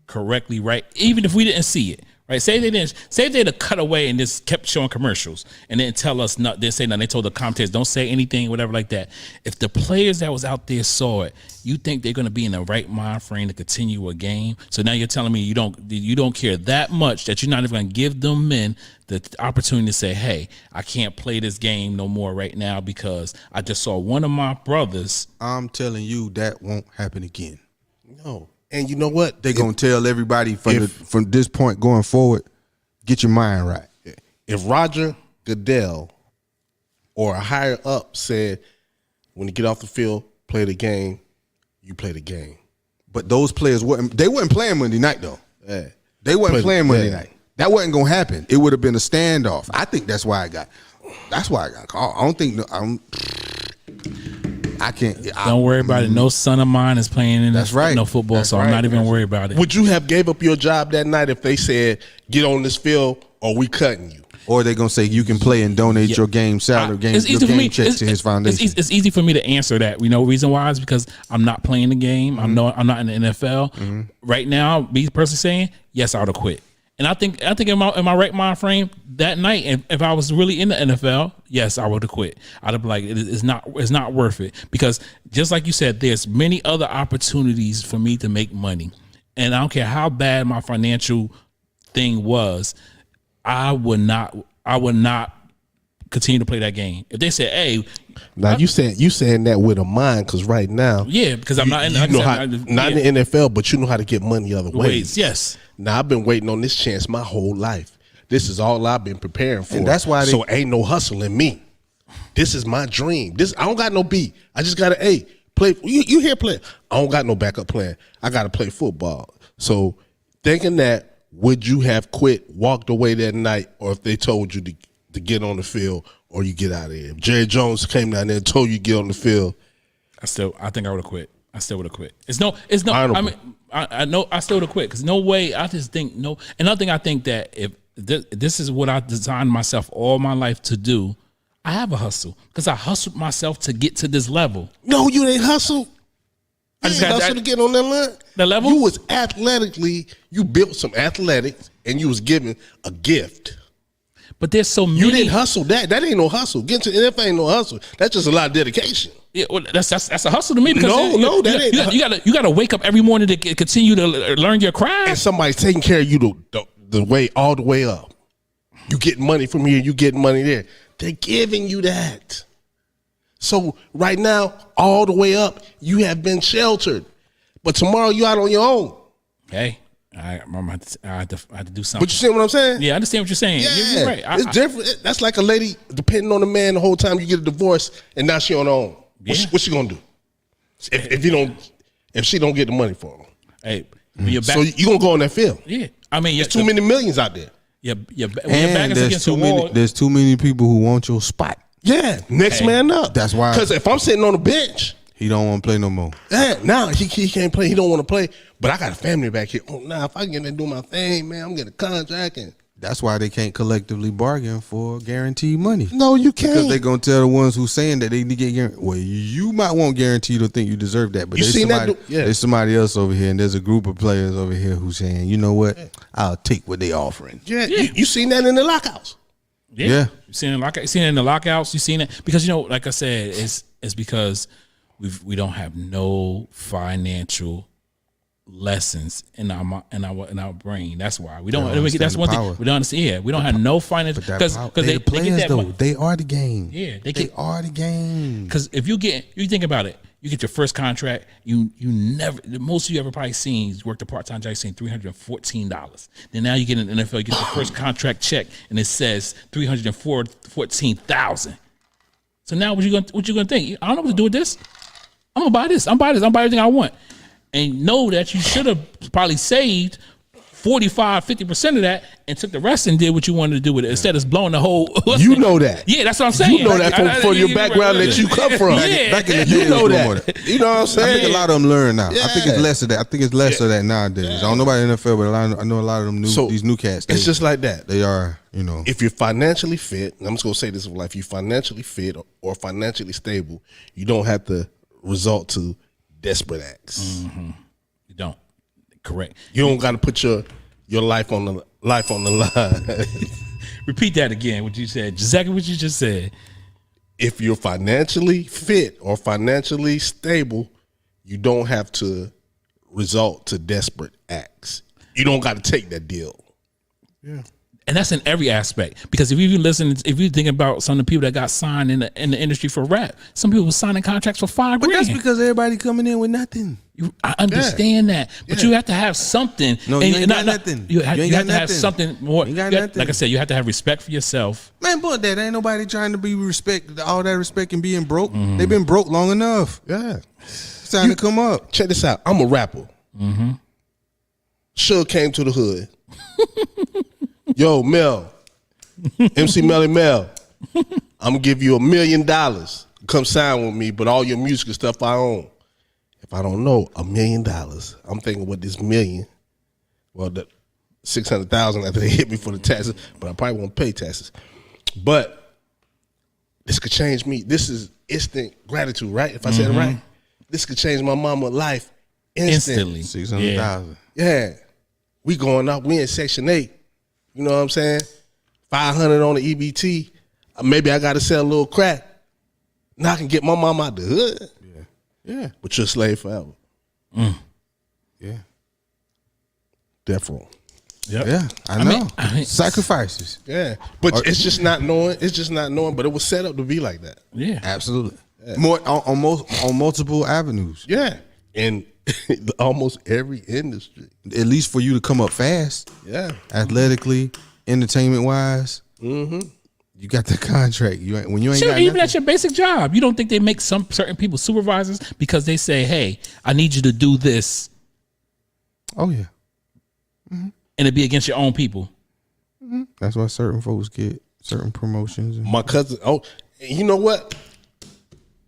correctly right, even if we didn't see it. Right? Say they'd have cut away and just kept showing commercials and didn't tell us nothing. Didn't say nothing. They told the commentators don't say anything, whatever like that. If the players that was out there saw it, you think they're going to be in the right mind frame to continue a game? So now you're telling me you don't care that much that you're not even going to give them men the opportunity to say, hey, I can't play this game no more right now because I just saw one of my brothers. I'm telling you that won't happen again. No. And you know what? They're going to tell everybody from this point going forward, get your mind right. If Roger Goodell or a higher up said, when you get off the field, play the game, you play the game. But those players wasn't playing Monday night, though. Yeah. They wasn't playing Monday night. That wasn't going to happen. It would have been a standoff. I think that's why I got called. I don't think I can't. Don't worry about it. No son of mine is playing in no football, that's so right. I'm not even worried about it. Would you have gave up your job that night if they said, get on this field or we cutting you? Or they're going to say you can play and donate your game salary, your game check to his foundation. It's easy for me to answer that. You know, reason why is because I'm not playing the game. I'm not in the NFL. Right now, me personally saying, yes, I would have quit. And I think in my right mind frame that night, if I was really in the NFL, yes, I would have quit. I'd have been like, it's not worth it, because just like you said, there's many other opportunities for me to make money, and I don't care how bad my financial thing was, I would not continue to play that game. If they said, hey, now you saying that with a mind, because right now, yeah, because I'm not in in the NFL, but you know how to get money other ways. Yes. Now I've been waiting on this chance my whole life. This is all I've been preparing for. And that's why so ain't no hustle in me. This is my dream. I don't got no B. I just gotta play. You hear play. I don't got no backup plan. I gotta play football. So thinking that, would you have quit, walked away that night, or if they told you to get on the field or you get out of here? If Jerry Jones came down there and told you to get on the field, I think I would have quit. I still would have quit. It's no. Honorable. I mean, I know I still would have quit, because no way. I just think no. Another thing, I think that if this is what I designed myself all my life to do, I have a hustle, because I hustled myself to get to this level. No, you ain't hustle. I just got hustle to get on that line. The level? You was you built some athletics, and you was given a gift. But there's so many. You didn't hustle that. That ain't no hustle. Getting to the NFL ain't no hustle. That's just a lot of dedication. Yeah, well, that's a hustle to me, because that ain't. You got to wake up every morning to continue to learn your craft. And somebody's taking care of you the way all the way up. You get money from here, you get money there. They're giving you that. So right now, all the way up, you have been sheltered. But tomorrow you out on your own. Hey, I have to do something. But you see what I'm saying? Yeah, I understand what you're saying. Yeah, you're right. It's different. That's like a lady depending on the man the whole time you get a divorce, and now she on her own. What's she gonna do? If she don't get the money for him? Hey, when you're back, so you gonna go on that field? Yeah, I mean, there's too many millions out there. Yeah, and there's too many people who want your spot. Yeah, next man up. That's why. Because if I'm sitting on the bench, he don't want to play no more. Yeah, now he can't play. He don't want to play. But I got a family back here. Oh, now if I get in there and do my thing, man, I'm getting a contract. And that's why they can't collectively bargain for guaranteed money. No, you can't. Because they're going to tell the ones who saying that they need to get guaranteed. Well, you might want guaranteed or think you deserve that. But there's somebody else over here, and there's a group of players over here who's saying, you know what? I'll take what they offering. Yeah. You seen that in the lockouts. Yeah. You seen it in the lockouts. You seen it. Because, like I said, it's because we don't have no financial lessons in our brain. That's why we don't. That's one thing we don't understand. Yeah, we don't have no financial, because they players get that though. They are the game. Yeah, they are the game. Because if you think about it, you get your first contract. You never, the most you ever probably seen is worked a part time job saying $314. Then now you get in the NFL, you get the first contract check, and it says $314,000. So now what you gonna think? I don't know what to do with this. I'm gonna buy this. I'm buy everything I want. And know that you should have probably saved 45, 50% of that and took the rest and did what you wanted to do with it instead of blowing the whole. You know that. Yeah, that's what I'm saying. You know that from your background that you come from. Back in the day, You know that. You know what I'm saying? I think a lot of them learn now. Yeah. I think it's less of that. I think it's less of that nowadays. I don't know about the NFL, but I know a lot of them these new cats. It's just like that. They are, you know. If you're financially fit, and I'm just gonna say this: if you're financially fit or financially stable, you don't have to resort to desperate acts. You don't. Correct. You don't got to put your life on the line. Repeat that again. What you said. Exactly what you just said. If you're financially fit or financially stable, you don't have to resort to desperate acts. You don't got to take that deal. Yeah. And that's in every aspect. Because if you think about some of the people that got signed in the industry for rap, some people were signing contracts for $5 But grand. that's because everybody coming in with nothing. I understand that, but you have to have something. No, you ain't got nothing. You have got to have something more. You got nothing. Like I said, you have to have respect for yourself. Man, but that ain't nobody trying to be all that respect and being broke. They've been broke long enough. Yeah. It's time to come up. Check this out. I'm a rapper. Suge came to the hood. Yo, Mel, MC Melly Mel, I'm gonna give you $1 million. Come sign with me, but all your music and stuff I own. If I don't know, $1 million, I'm thinking what this million, well, the 600,000 after they hit me for the taxes, but I probably won't pay taxes. But this could change me. This is instant gratitude, right? If I said it right, this could change my mama's life instantly. 600,000. Yeah. We going up. We in Section 8. You know what I'm saying? 500 on the EBT. Maybe I got to sell a little crack. Now I can get my mom out the hood. Yeah. But you're a slave forever. Yeah. Death row. Yep. Yeah. I know. I mean, sacrifices. Yeah. But it's just not knowing. It's just not knowing. But it was set up to be like that. Yeah. Absolutely. Yeah. More on multiple avenues. Yeah. In almost every industry. At least for you to come up fast. Yeah. Athletically, entertainment wise. You got the contract. When you ain't got even nothing. at your basic job, you don't think they make some certain people supervisors because they say, "Hey, I need you to do this," Oh yeah. and it be against your own people. That's why certain folks get certain promotions. My cousin, you know what?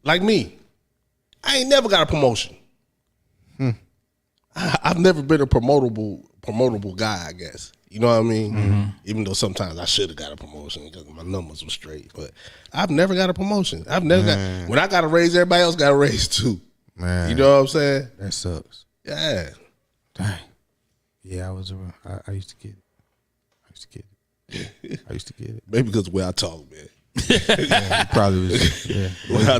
Like me, I ain't never got a promotion. I've never been a promotable guy, I guess. You know what I mean? Even though sometimes I should have got a promotion because my numbers were straight. But I've never got a promotion. I've never got, when I got a raise, everybody else got a raise too. Man, you know what I'm saying? That sucks. Yeah. Dang. Yeah, I was around. I used to get it. I used to get it. Maybe because of the way I talk, man. Yeah, probably was. Yeah. When I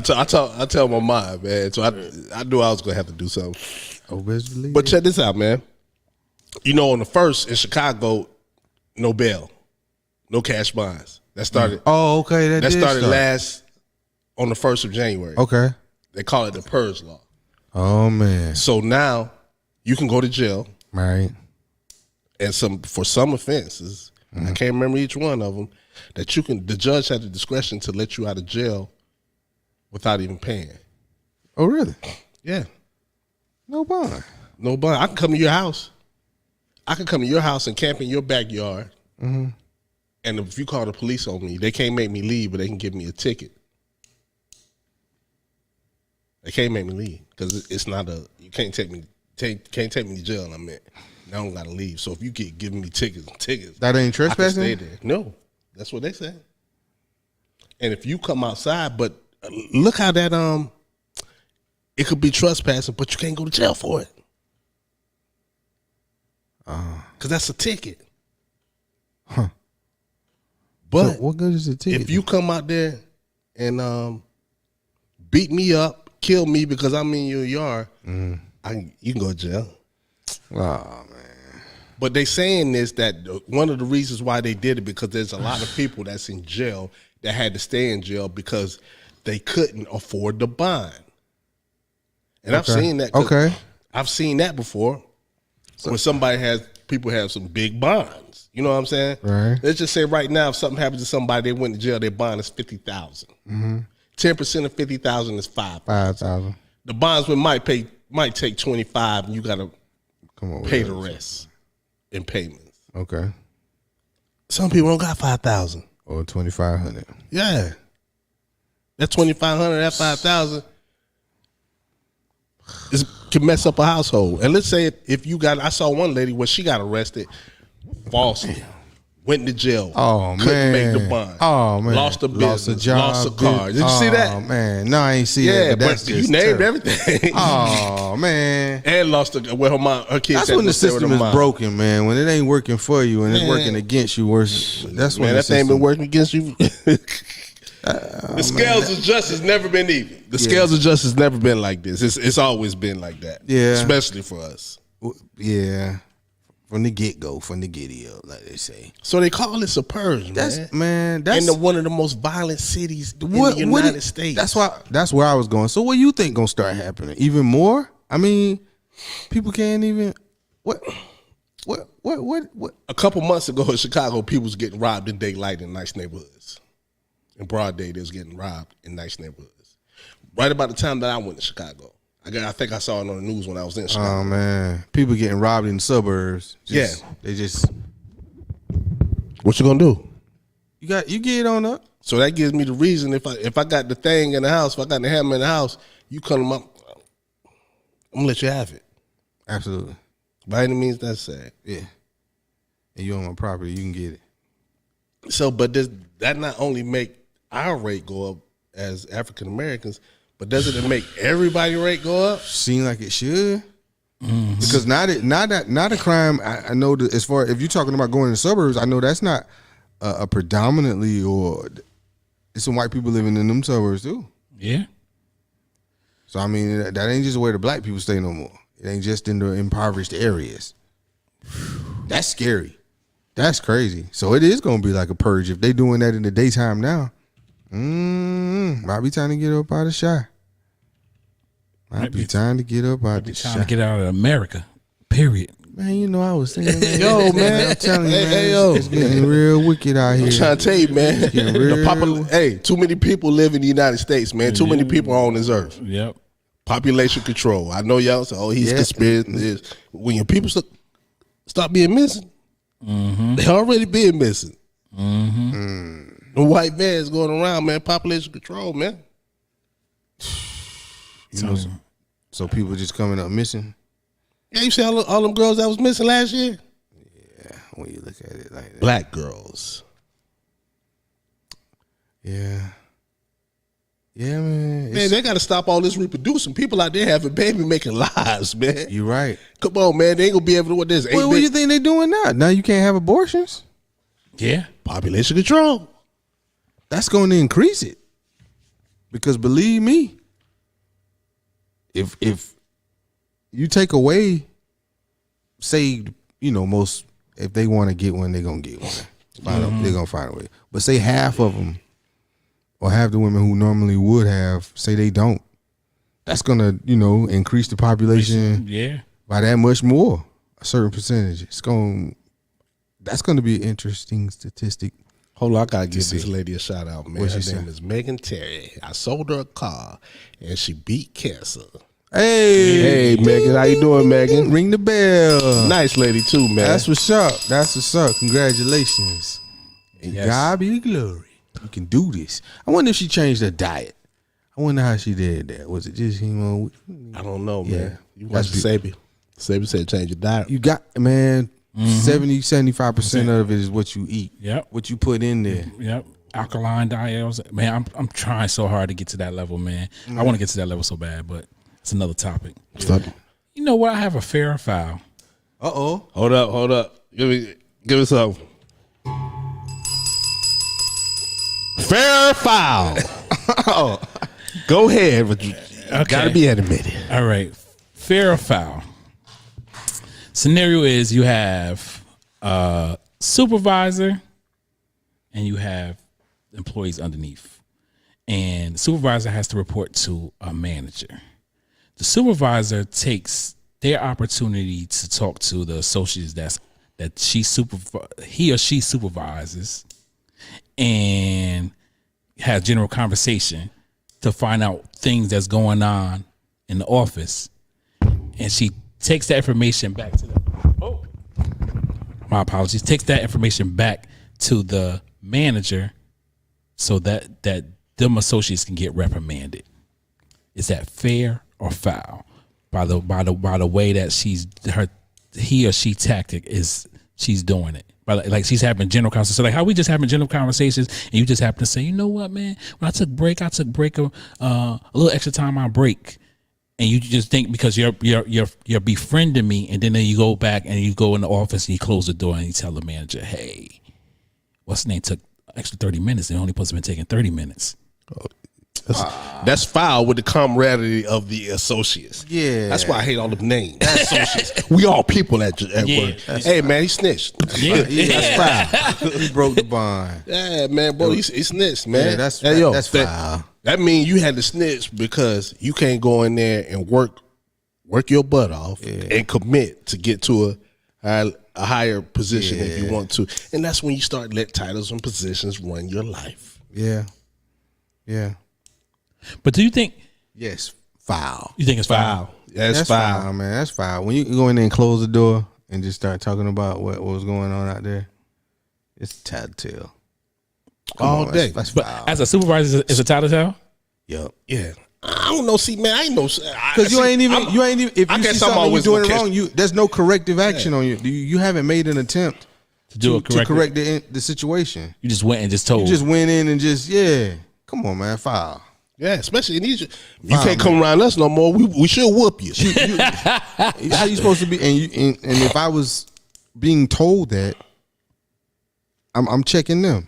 tell my mind, man. So I knew I was gonna have to do something. Oh, best believe. But check this out, man. You know, on the first in Chicago, no bail, no cash bonds. That started. Oh, okay. That started last on the 1st of January. Okay. They call it the Purge law. Oh man. So now you can go to jail, Right. and for some offenses, I can't remember each one of them. That the judge had the discretion to let you out of jail without even paying. Oh really? Yeah, No bond. no bond. I can come to your house. I can come to your house and camp in your backyard. And if you call the police on me, they can't make me leave, but they can give me a ticket. They can't make me leave because it's not you can't take me to jail. I mean, I don't gotta leave. So if you keep giving me tickets, That ain't I can trespassing? stay there. No, that's what they say. And if you come outside, but look how that it could be trespassing, but you can't go to jail for it. Because that's a ticket. Huh. But So what good is the ticket? if you come out there and beat me up, kill me because I'm in your yard, you can go to jail. Oh man. But they saying this, that one of the reasons why they did it, because there's a lot of people that's in jail that had to stay in jail because they couldn't afford the bond. And I've seen that. Okay. I've seen that before. When people have some big bonds. You know what I'm saying? Right. Let's just say right now, if something happens to somebody, they went to jail, their bond is $50,000. 10% of $50,000 is $5,000. 5,000. The bondsman might take $25,000 and you gotta Come on. pay the rest. in payments. Okay. Some people don't got 5,000 or 2,500. Yeah, that 2,500, that 5,000 can mess up a household. And let's say if you got, I saw one lady where she got arrested falsely, went to jail. Oh couldn't man, make the bond. Oh man, lost a business, lost a job, lost a car. Did you see that? Oh man, no, I ain't see that. Yeah, But that's but you just named terrible. everything. Oh man, and lost a well, her kids. that's had when to the stay with system her is mom. broken, man. When it ain't working for you and it's Man. working against you, worse. That's when Man, the that thing system. been working against you. The scales of justice never been even. The scales of justice never been like this. It's always been like that. Yeah. Especially for us. Yeah, from the get go, from the giddy up, like they say. So they call this a purge, That's man. that's in one of the most violent cities in the United States. That's where I was going. So what do you think gonna start happening? Even more? I mean, people can't even what. A couple months ago in Chicago, people was getting robbed in daylight in nice neighborhoods. In broad day, they was getting robbed in nice neighborhoods. Right about the time that I went to Chicago. I think I saw it on the news when I was in Chicago. Oh man, people getting robbed in the suburbs. They just. What you gonna do? You get on up. So that gives me the reason if I got the thing in the house, if I got the hammer in the house, you come up, I'm gonna let you have it. Absolutely. By any means necessary. Yeah. And you own my property, you can get it. So, but does that not only make our rate go up as African Americans, but doesn't it make everybody rate go up? Seem like it should. Mm-hmm. Because not a crime. I know that as far if you're talking about going to the suburbs, I know that's not a predominantly or it's some white people living in them suburbs too. Yeah. So I mean that ain't just where the black people stay no more. It ain't just in the impoverished areas. That's scary. That's crazy. So it is gonna be like a purge if they doing that in the daytime now. Might be time to get up out of shy. Might be time to get up out of Trying shy. to get out of America. Period. Man, you know I was thinking, man, Yo, man. I'm telling you, man, Hey, yo. it's getting real wicked out here. I'm trying to tell you, man. getting real- Too many people live in the United States, man. Too many people are on this earth. Yep. Population control. I know y'all say, he's Yeah. conspiracy. When your people stop being missing, they already being missing. The white vans going around, man. Population control, man. You know, so people just coming up missing. Yeah, you see all them girls that was missing last year? Yeah, when you look at it like that. Black girls. Yeah. Yeah, man. Man, they got to stop all this reproducing. People out there having baby making lives, man. You're right. Come on, man. They ain't going to be able to do what this. What do you think they doing now? Now you can't have abortions? Yeah. Population control. That's going to increase it. Because believe me, if you take away, say, you know, most, if they want to get one, they're going to get one. They're going to find a way. But say half of them, or half the women who normally would have, say they don't. That's going to, you know, increase the population by that much more, a certain percentage. That's going to be an interesting statistic. Hold on, I gotta give this lady a shout out, man. What Her she name say? is Megan Terry. I sold her a car and she beat cancer. Hey, Megan, how you doing, Megan? Ring the bell. Nice lady too, man. That's what's up. That's what's up. Congratulations. And Yes. God be the glory. You can do this. I wonder if she changed her diet. I wonder how she did that. Was it just, you know, I don't know, Yeah. man. You watch That's Sabi. Sabi said change your diet. you got, man, 75% of it is what you eat. Yep. What you put in there. Yep. Alkaline diet. Man, I'm trying so hard to get to that level, man. I want to get to that level so bad, but it's another topic. You know what? I have a fair or foul. Uh-oh. Hold up. Give me something. Fair or foul. Oh. Go ahead, but you gotta be animated. All right. Fair or foul. Scenario is you have a supervisor and you have employees underneath. And the supervisor has to report to a manager. The supervisor takes their opportunity to talk to the associates that he or she supervises and has general conversation to find out things that's going on in the office. And she takes that information back to them. my apologies, takes that information back to the manager so that them associates can get reprimanded. Is that fair or foul? By the way that he or she tactic is, she's doing it. But like she's having general conversations. So like how we just having general conversations, and you just happen to say, you know what, man? When I took break a little extra time on break, and you just think because you're befriending me, and then you go back and you go in the office and you close the door and you tell the manager, hey, what's the name took extra 30 minutes and only supposed to be taking 30 minutes. That's foul with the camaraderie of the associates. Yeah. That's why I hate all the names. Associates. We all people at work. Hey, man, he snitched. Yeah. That's foul. He broke the bond. Yeah, man, bro, he snitched, man. Yeah, that's foul. That means you had to snitch because you can't go in there and work your butt off and commit to get to a higher position if you want to. And that's when you start let titles and positions run your life. Yeah. Yeah. But do you think? Yes, foul. You think it's foul? Yeah, that's foul, man. That's foul. When you can go in there and close the door and just start talking about what was going on out there, it's a tattletale. All day. That's But foul. as a supervisor, is a tattletale? Yep. Yeah. I don't know. See, man, I ain't know. Because you ain't even. If I you guess see I'm something always you're doing gonna wrong, there's no corrective action on you. You haven't made an attempt To correct the situation. You just went and just told. You just went in and just come on, man, foul. Yeah, especially in these. You can't come around us no more. We should whoop you. How you supposed to be? And if I was being told that, I'm checking them.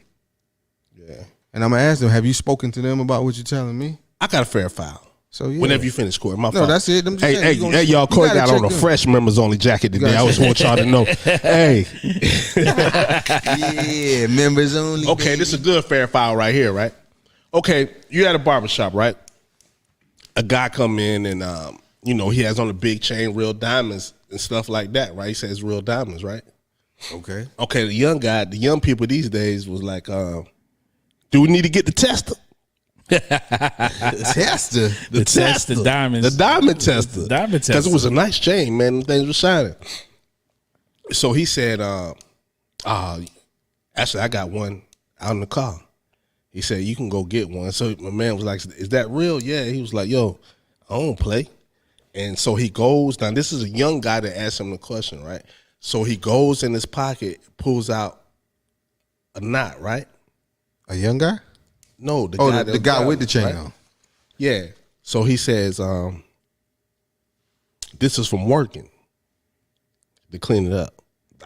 Yeah. And I'm gonna ask them, have you spoken to them about what you're telling me? I got a fair foul. So yeah. Whenever you finish court, my No, fault. that's it. I'm just saying, Hey, y'all, Corey got on a them. fresh members only jacket today. gotta I just want y'all to know. Hey, Yeah, members only. okay, this is a good fair foul right here, right? Okay, you at a barbershop, right? A guy come in and he has on a big chain, real diamonds and stuff like that, right? He says real diamonds, right? Okay. Okay, the young people these days was like, do we need to get the tester? Tester. The test, the diamonds. The diamond tester. The diamond tester. Because it was a nice chain, man. Things were shining. So he said, actually, I got one out in the car. He said, you can go get one. So my man was like, is that real? Yeah. He was like, yo, I don't play. And so he goes, now this is a young guy that asked him the question, right? So he goes in his pocket, pulls out a knot, right? A young guy? No, the guy with the chain right? on. Yeah. So he says, this is from working to clean it up.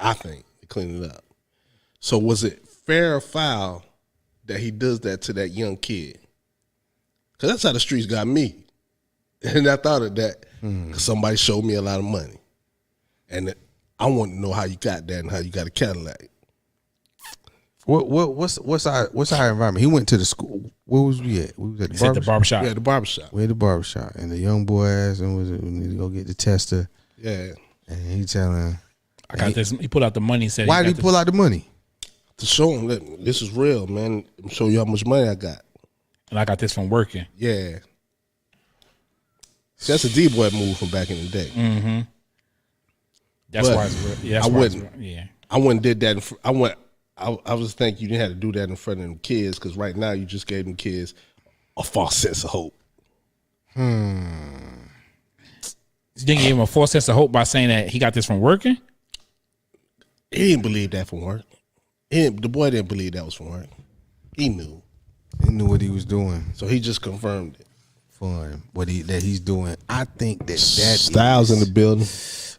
I think to clean it up. So was it fair or foul that he does that to that young kid? Because that's how the streets got me. And I thought of that because somebody showed me a lot of money. And I want to know how you got that and how you got a Cadillac. What's our environment? He went to the school. Where was we at? We was at the barbershop. Yeah, the barbershop. We at the barbershop, and the young boy asked him, we need to go get the tester. Yeah. And he telling, I got this. He pulled out the money. Said, why did he pull out the money? To show him that this is real, man. I'm showing you how much money I got. And I got this from working. Yeah. See, that's a D-boy move from back in the day. Mm-hmm. That's But why it's real. Yeah, that's I why it's wouldn't. real. Yeah. I wouldn't did that. I was thinking you didn't have to do that in front of them kids because right now you just gave them kids a false sense of hope. You think he gave him a false sense of hope by saying that he got this from working? He didn't believe that from work. The boy didn't believe that was from work. He knew. He knew what he was doing So he just confirmed it. for him. That he's doing. I think that Styles in the building.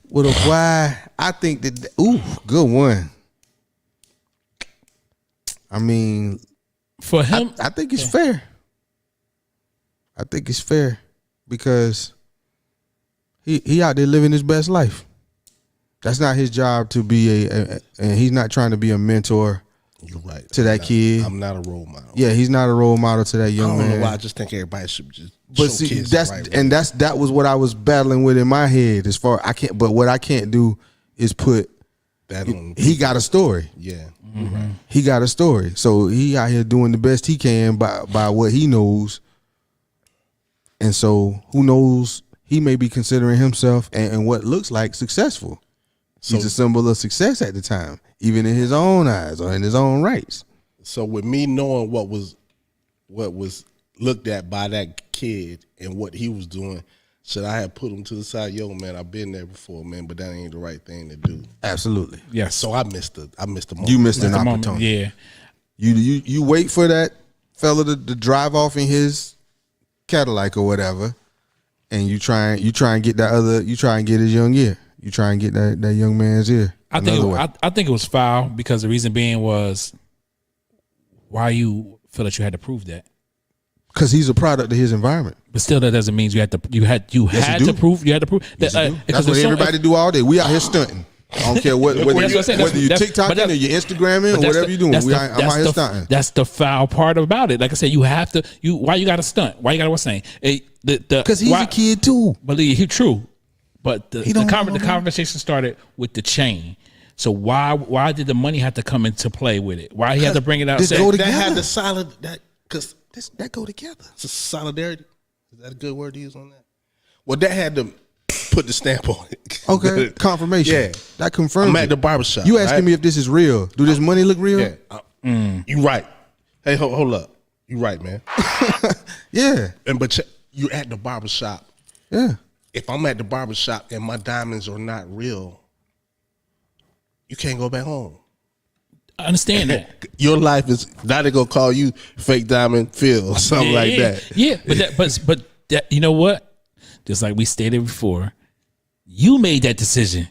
with a why. I think that. Ooh, good one. I mean, For him, I think it's fair. I think it's fair because he out there living his best life. That's not his job to be and he's not trying to be a mentor. You're right. To that kid. I'm not a role model. Yeah, he's not a role model to that I young don't man. know why. I just think everybody should just But show see, kids that's the right way. and that was what I was battling with in my head. As far I can't, but what I can't do is put. that on. He got a story. Yeah. He got a story. So he out here doing the best he can by what he knows. And so who knows, he may be considering himself and what looks like successful. He's a symbol of success at the time, even in his own eyes or in his own rights. So with me knowing what was looked at by that kid and what he was doing, should I have put him to the side? Yo, man, I've been there before, man, but that ain't the right thing to do. Absolutely. Yes. So I missed the moment. You missed an opportunity. Yeah. You wait for that fella to drive off in his Cadillac or whatever, and you try and get his young ear. You try and get that young man's ear. I think it was foul because the reason being was why you feel that you had to prove that. Because he's a product of his environment. But still, that doesn't mean you had to prove. You had to prove Yes, that's what everybody do all day. We out here stunting. I don't care whether you're TikToking or you're Instagramming or whatever you're doing. I'm out here stunting. That's the foul part about it. Like I said, you have to. Why you got to stunt? Why you got to what's saying? Because he's a kid too. Believe he true, but the conversation started with the chain. So why did the money have to come into play with it? Why he had to bring it out? That had the solid because that go together. It's a solidarity. Is that a good word to use on that? Well, that had to put the stamp on it. Okay, confirmation. Yeah, that confirms. I'm at the barbershop. You asking me if this is real? Do this money look real? Yeah, you right. Hey, hold up. You right, man. Yeah. But you at the barbershop. Yeah. If I'm at the barbershop and my diamonds are not real, you can't go back home. I understand that. Your life is now they're gonna call you fake diamond Phil or something like that. Yeah, but that, you know what? Just like we stated before, you made that decision.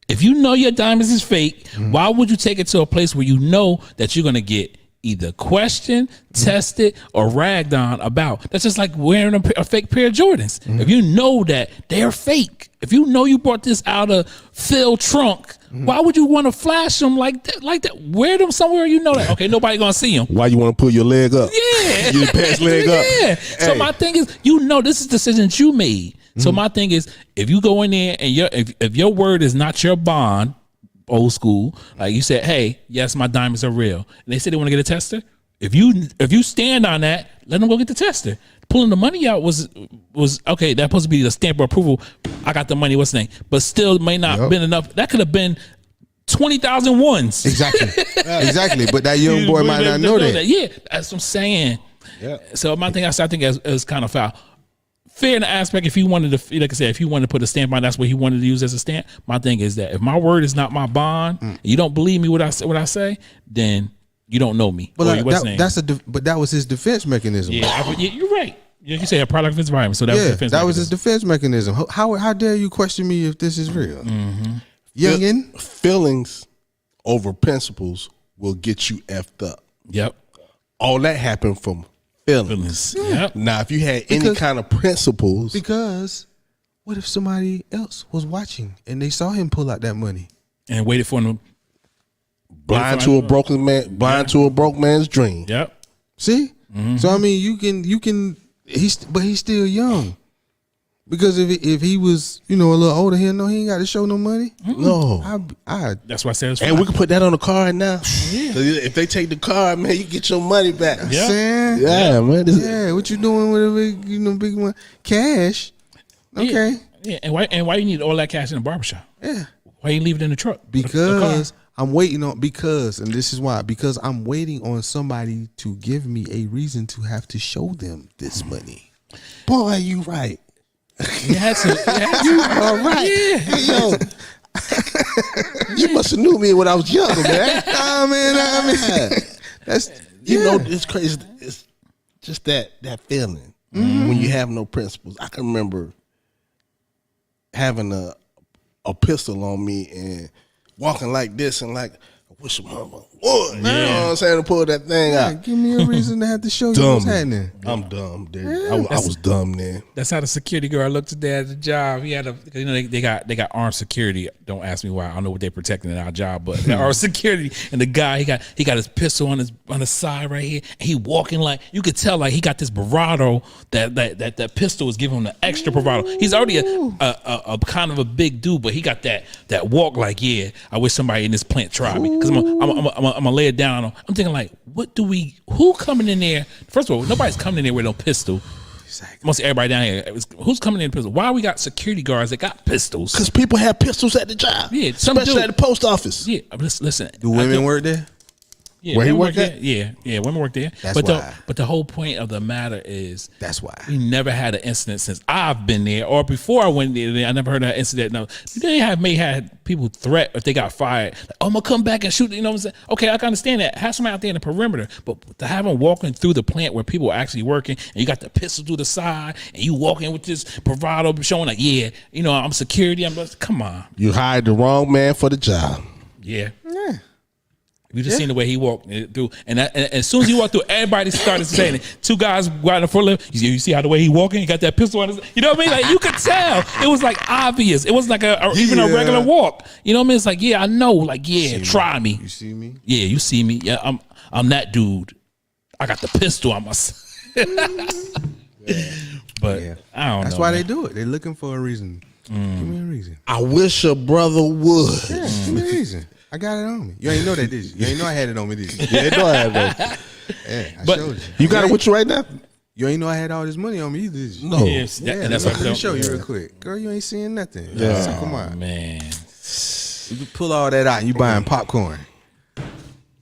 If you know your diamonds is fake, why would you take it to a place where you know that you're gonna get either questioned, tested, or ragged on about? That's just like wearing a fake pair of Jordans. If you know that they're fake, if you know you brought this out of Phil trunk, why would you want to flash them like that? Wear them somewhere you know that, okay, nobody gonna see them. Why you want to pull your leg up? Yeah. Your pants leg up. Yeah. So my thing is, this is decisions you made. So my thing is, if you go in there and if your word is not your bond, old school, like you said, hey, yes, my diamonds are real, and they said they want to get a tester. If you stand on that, let them go get the tester. Pulling the money out was okay. That's supposed to be the stamp of approval. I got the money. What's the name? But still, may not have been enough. That could have been 20,000 ones. Exactly, exactly. But that young boy might not know that. Yeah, that's what I'm saying. Yeah. So my thing, I think is kind of foul. Fair in the aspect, if he wanted to, like I said, if he wanted to put a stamp on, that's what he wanted to use as a stamp. My thing is that if my word is not my bond, and you don't believe me what I say, then you don't know me. But that was his defense mechanism. Yeah, you're right. You say a product of his environment, so that was defense. That was his defense mechanism. How dare you question me if this is real, youngin? Feelings over principles will get you effed up. Yep. All that happened from feelings. Yep. Now, if you had any kind of principles, because what if somebody else was watching and they saw him pull out that money and waited for him? Blind to a broke man's dream. Yep. See? So I mean, you can. He's still young. Because if he was, a little older, he ain't got to show no money. No. That's why I said. And we can put that on the card now. Yeah. If they take the card, man, you get your money back. Yeah. Yeah, man. Yeah. What you doing with a big one? Cash. Okay. Yeah. And why you need all that cash in the barbershop? Yeah. Why you leave it in the truck? Because I'm waiting on. And this is why. Because I'm waiting on somebody to give me a reason to have to show them this money. Boy, you right. You had to. You all right. Yeah. Yo. You must have knew me when I was younger, man. I mean, that's it's crazy. It's just that feeling when you have no principles. I can remember having a pistol on me and walking like this and like, I wish mama would. You know what I'm saying? To pull that thing out. Give me a reason to have to show you what's happening. I'm dumb, dude. I was dumb then. That's how the security guard looked today at the job. He had they got armed security. Don't ask me why. I don't know what they're protecting in our job, but they armed security. And the guy he got his pistol on the side right here. And he walking like, you could tell like he got this bravado that pistol was giving him the extra bravado. He's already a kind of a big dude, but he got that walk like, yeah, I wish somebody in this plant tried me because I'm gonna lay it down on him. I'm thinking like, who coming in there? First of all, nobody's coming in there with no pistol. Exactly. Most everybody down here, who's coming in pistol? Why we got security guards that got pistols? Because people have pistols at the job. Yeah, some especially do. at the post office. Yeah, listen. Do women work there? Yeah, Where he women work at? Yeah, women work there. That's why. But the whole point of the matter is That's why. we never had an incident since I've been there, or before I went there. I never heard of an incident. No, they may had people threat if they got fired. Like, oh, I'm gonna come back and shoot. You know what I'm saying? Okay, I can understand that. Have somebody out there in the perimeter, but to have them walking through the plant where people are actually working, and you got the pistol to the side, and you walking with this bravado, showing like, yeah, you know, I'm security. Come on. You hired the wrong man for the job. Yeah. You just seen the way he walked through, and as soon as he walked through, everybody started saying it. Two guys got in the front left. You see how the way he walking? He got that pistol on his. You know what I mean? Like you could tell. It was like obvious. It wasn't like even a regular walk. You know what I mean? It's like I know. Like try me. You see me? Yeah, you see me. Yeah, I'm that dude. I got the pistol on my. But I don't know. That's why they do it. They're looking for a reason. Give me a reason. I wish a brother would. Yeah, give me a reason. I got it on me. You ain't know that, did you? You ain't know I had it on me, did you? Yeah, they know I have that. Yeah, I But showed you. You got it with you right now? You ain't know I had all this money on me either, did you? No. Yes, Yeah, that's let what me show you real quick. Girl, you ain't seeing nothing. Yeah. So come on. Man. You pull all that out and you buying popcorn.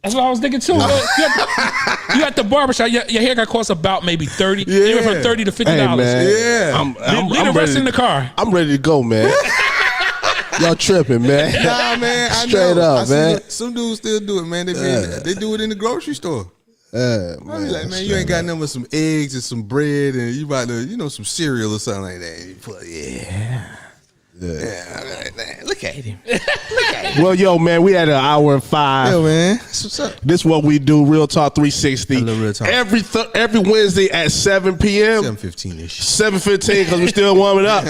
That's what I was thinking too. You at the barbershop, your haircut costs about maybe 30, even from $30 to $50. Hey, man. Yeah. Leave the rest in the car. I'm ready to go, man. Y'all tripping, man. Nah, man. I Straight know. up, man. Some dudes still do it, man. They do it in the grocery store. I be like, man, you ain't got nothing but some eggs and some bread and you about to, some cereal or something like that. You put, look at him. Well, yo, man, we had an hour and 5. Yo, man. That's what's up. This is what we do, Real Talk 360. I love Real Talk. Every Wednesday at 7 p.m. 7:15-ish. 7:15 because we're still warming up.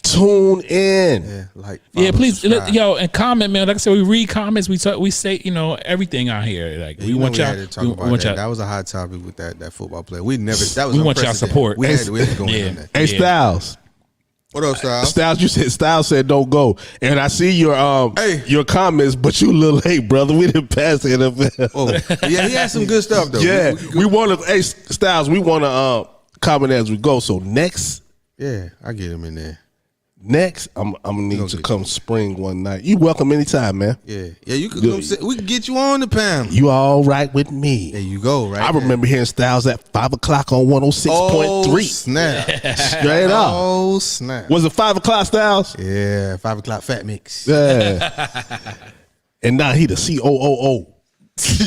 Tune in. Yeah, like. Yeah, follow, please, subscribe. and comment, man. Like I said, we read comments. We say, everything out here. Like You we know want y'all. had to talk We about want that. y'all. That was a hot topic with that football player. We never. That was. We want y'all unprecedented. support. We had to go Yeah. in on that. Hey, Styles. What up, Styles? Styles said don't go. And I see your your comments, but you a little late, brother. We didn't pass the NFL. Oh, yeah, he had some good stuff though. Yeah. We want to, hey, Styles, we want to comment as we go. So next, I get him in there. I'm gonna need to come spring one night. You welcome anytime, man. Yeah, you could come sit. We can get you on the panel. You all right with me? There you go. Right. I remember hearing Styles at 5 o'clock on 106.3. Oh, snap! Straight up. Oh snap! Was it 5 o'clock, Styles? Yeah, 5 o'clock fat mix. Yeah. And now he the COOO.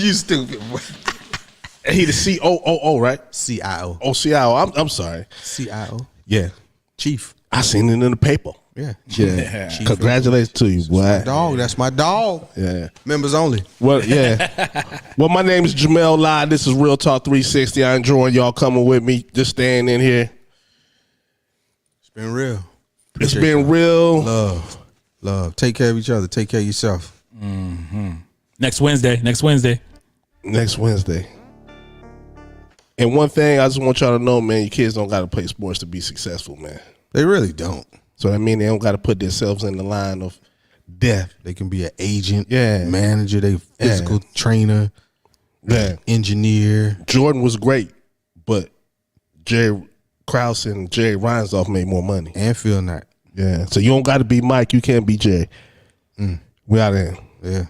You stupid boy. And he the COOO, right? CIO. Oh, CIO. I'm sorry. CIO. Yeah. Chief. I seen it in the paper. Yeah. Yeah. Congratulations to you, boy. Dog. That's my dog. Yeah. Members only. Well, yeah. Well, my name is Jamel Lai. This is Real Talk 360. I enjoy y'all coming with me, just staying in here. It's been real. It's been real. Love. Take care of each other. Take care of yourself. Next Wednesday. Next Wednesday. And one thing I just want y'all to know, man, your kids don't got to play sports to be successful, man. They really don't. So that means they don't got to put themselves in the line of death. They can be an agent, Yeah. manager, they physical trainer, engineer. Jordan was great, but Jerry Krause and Jerry Reinsdorf made more money. And Phil Knight. Yeah. So you don't got to be Mike. You can't be Jay. We out there. Yeah.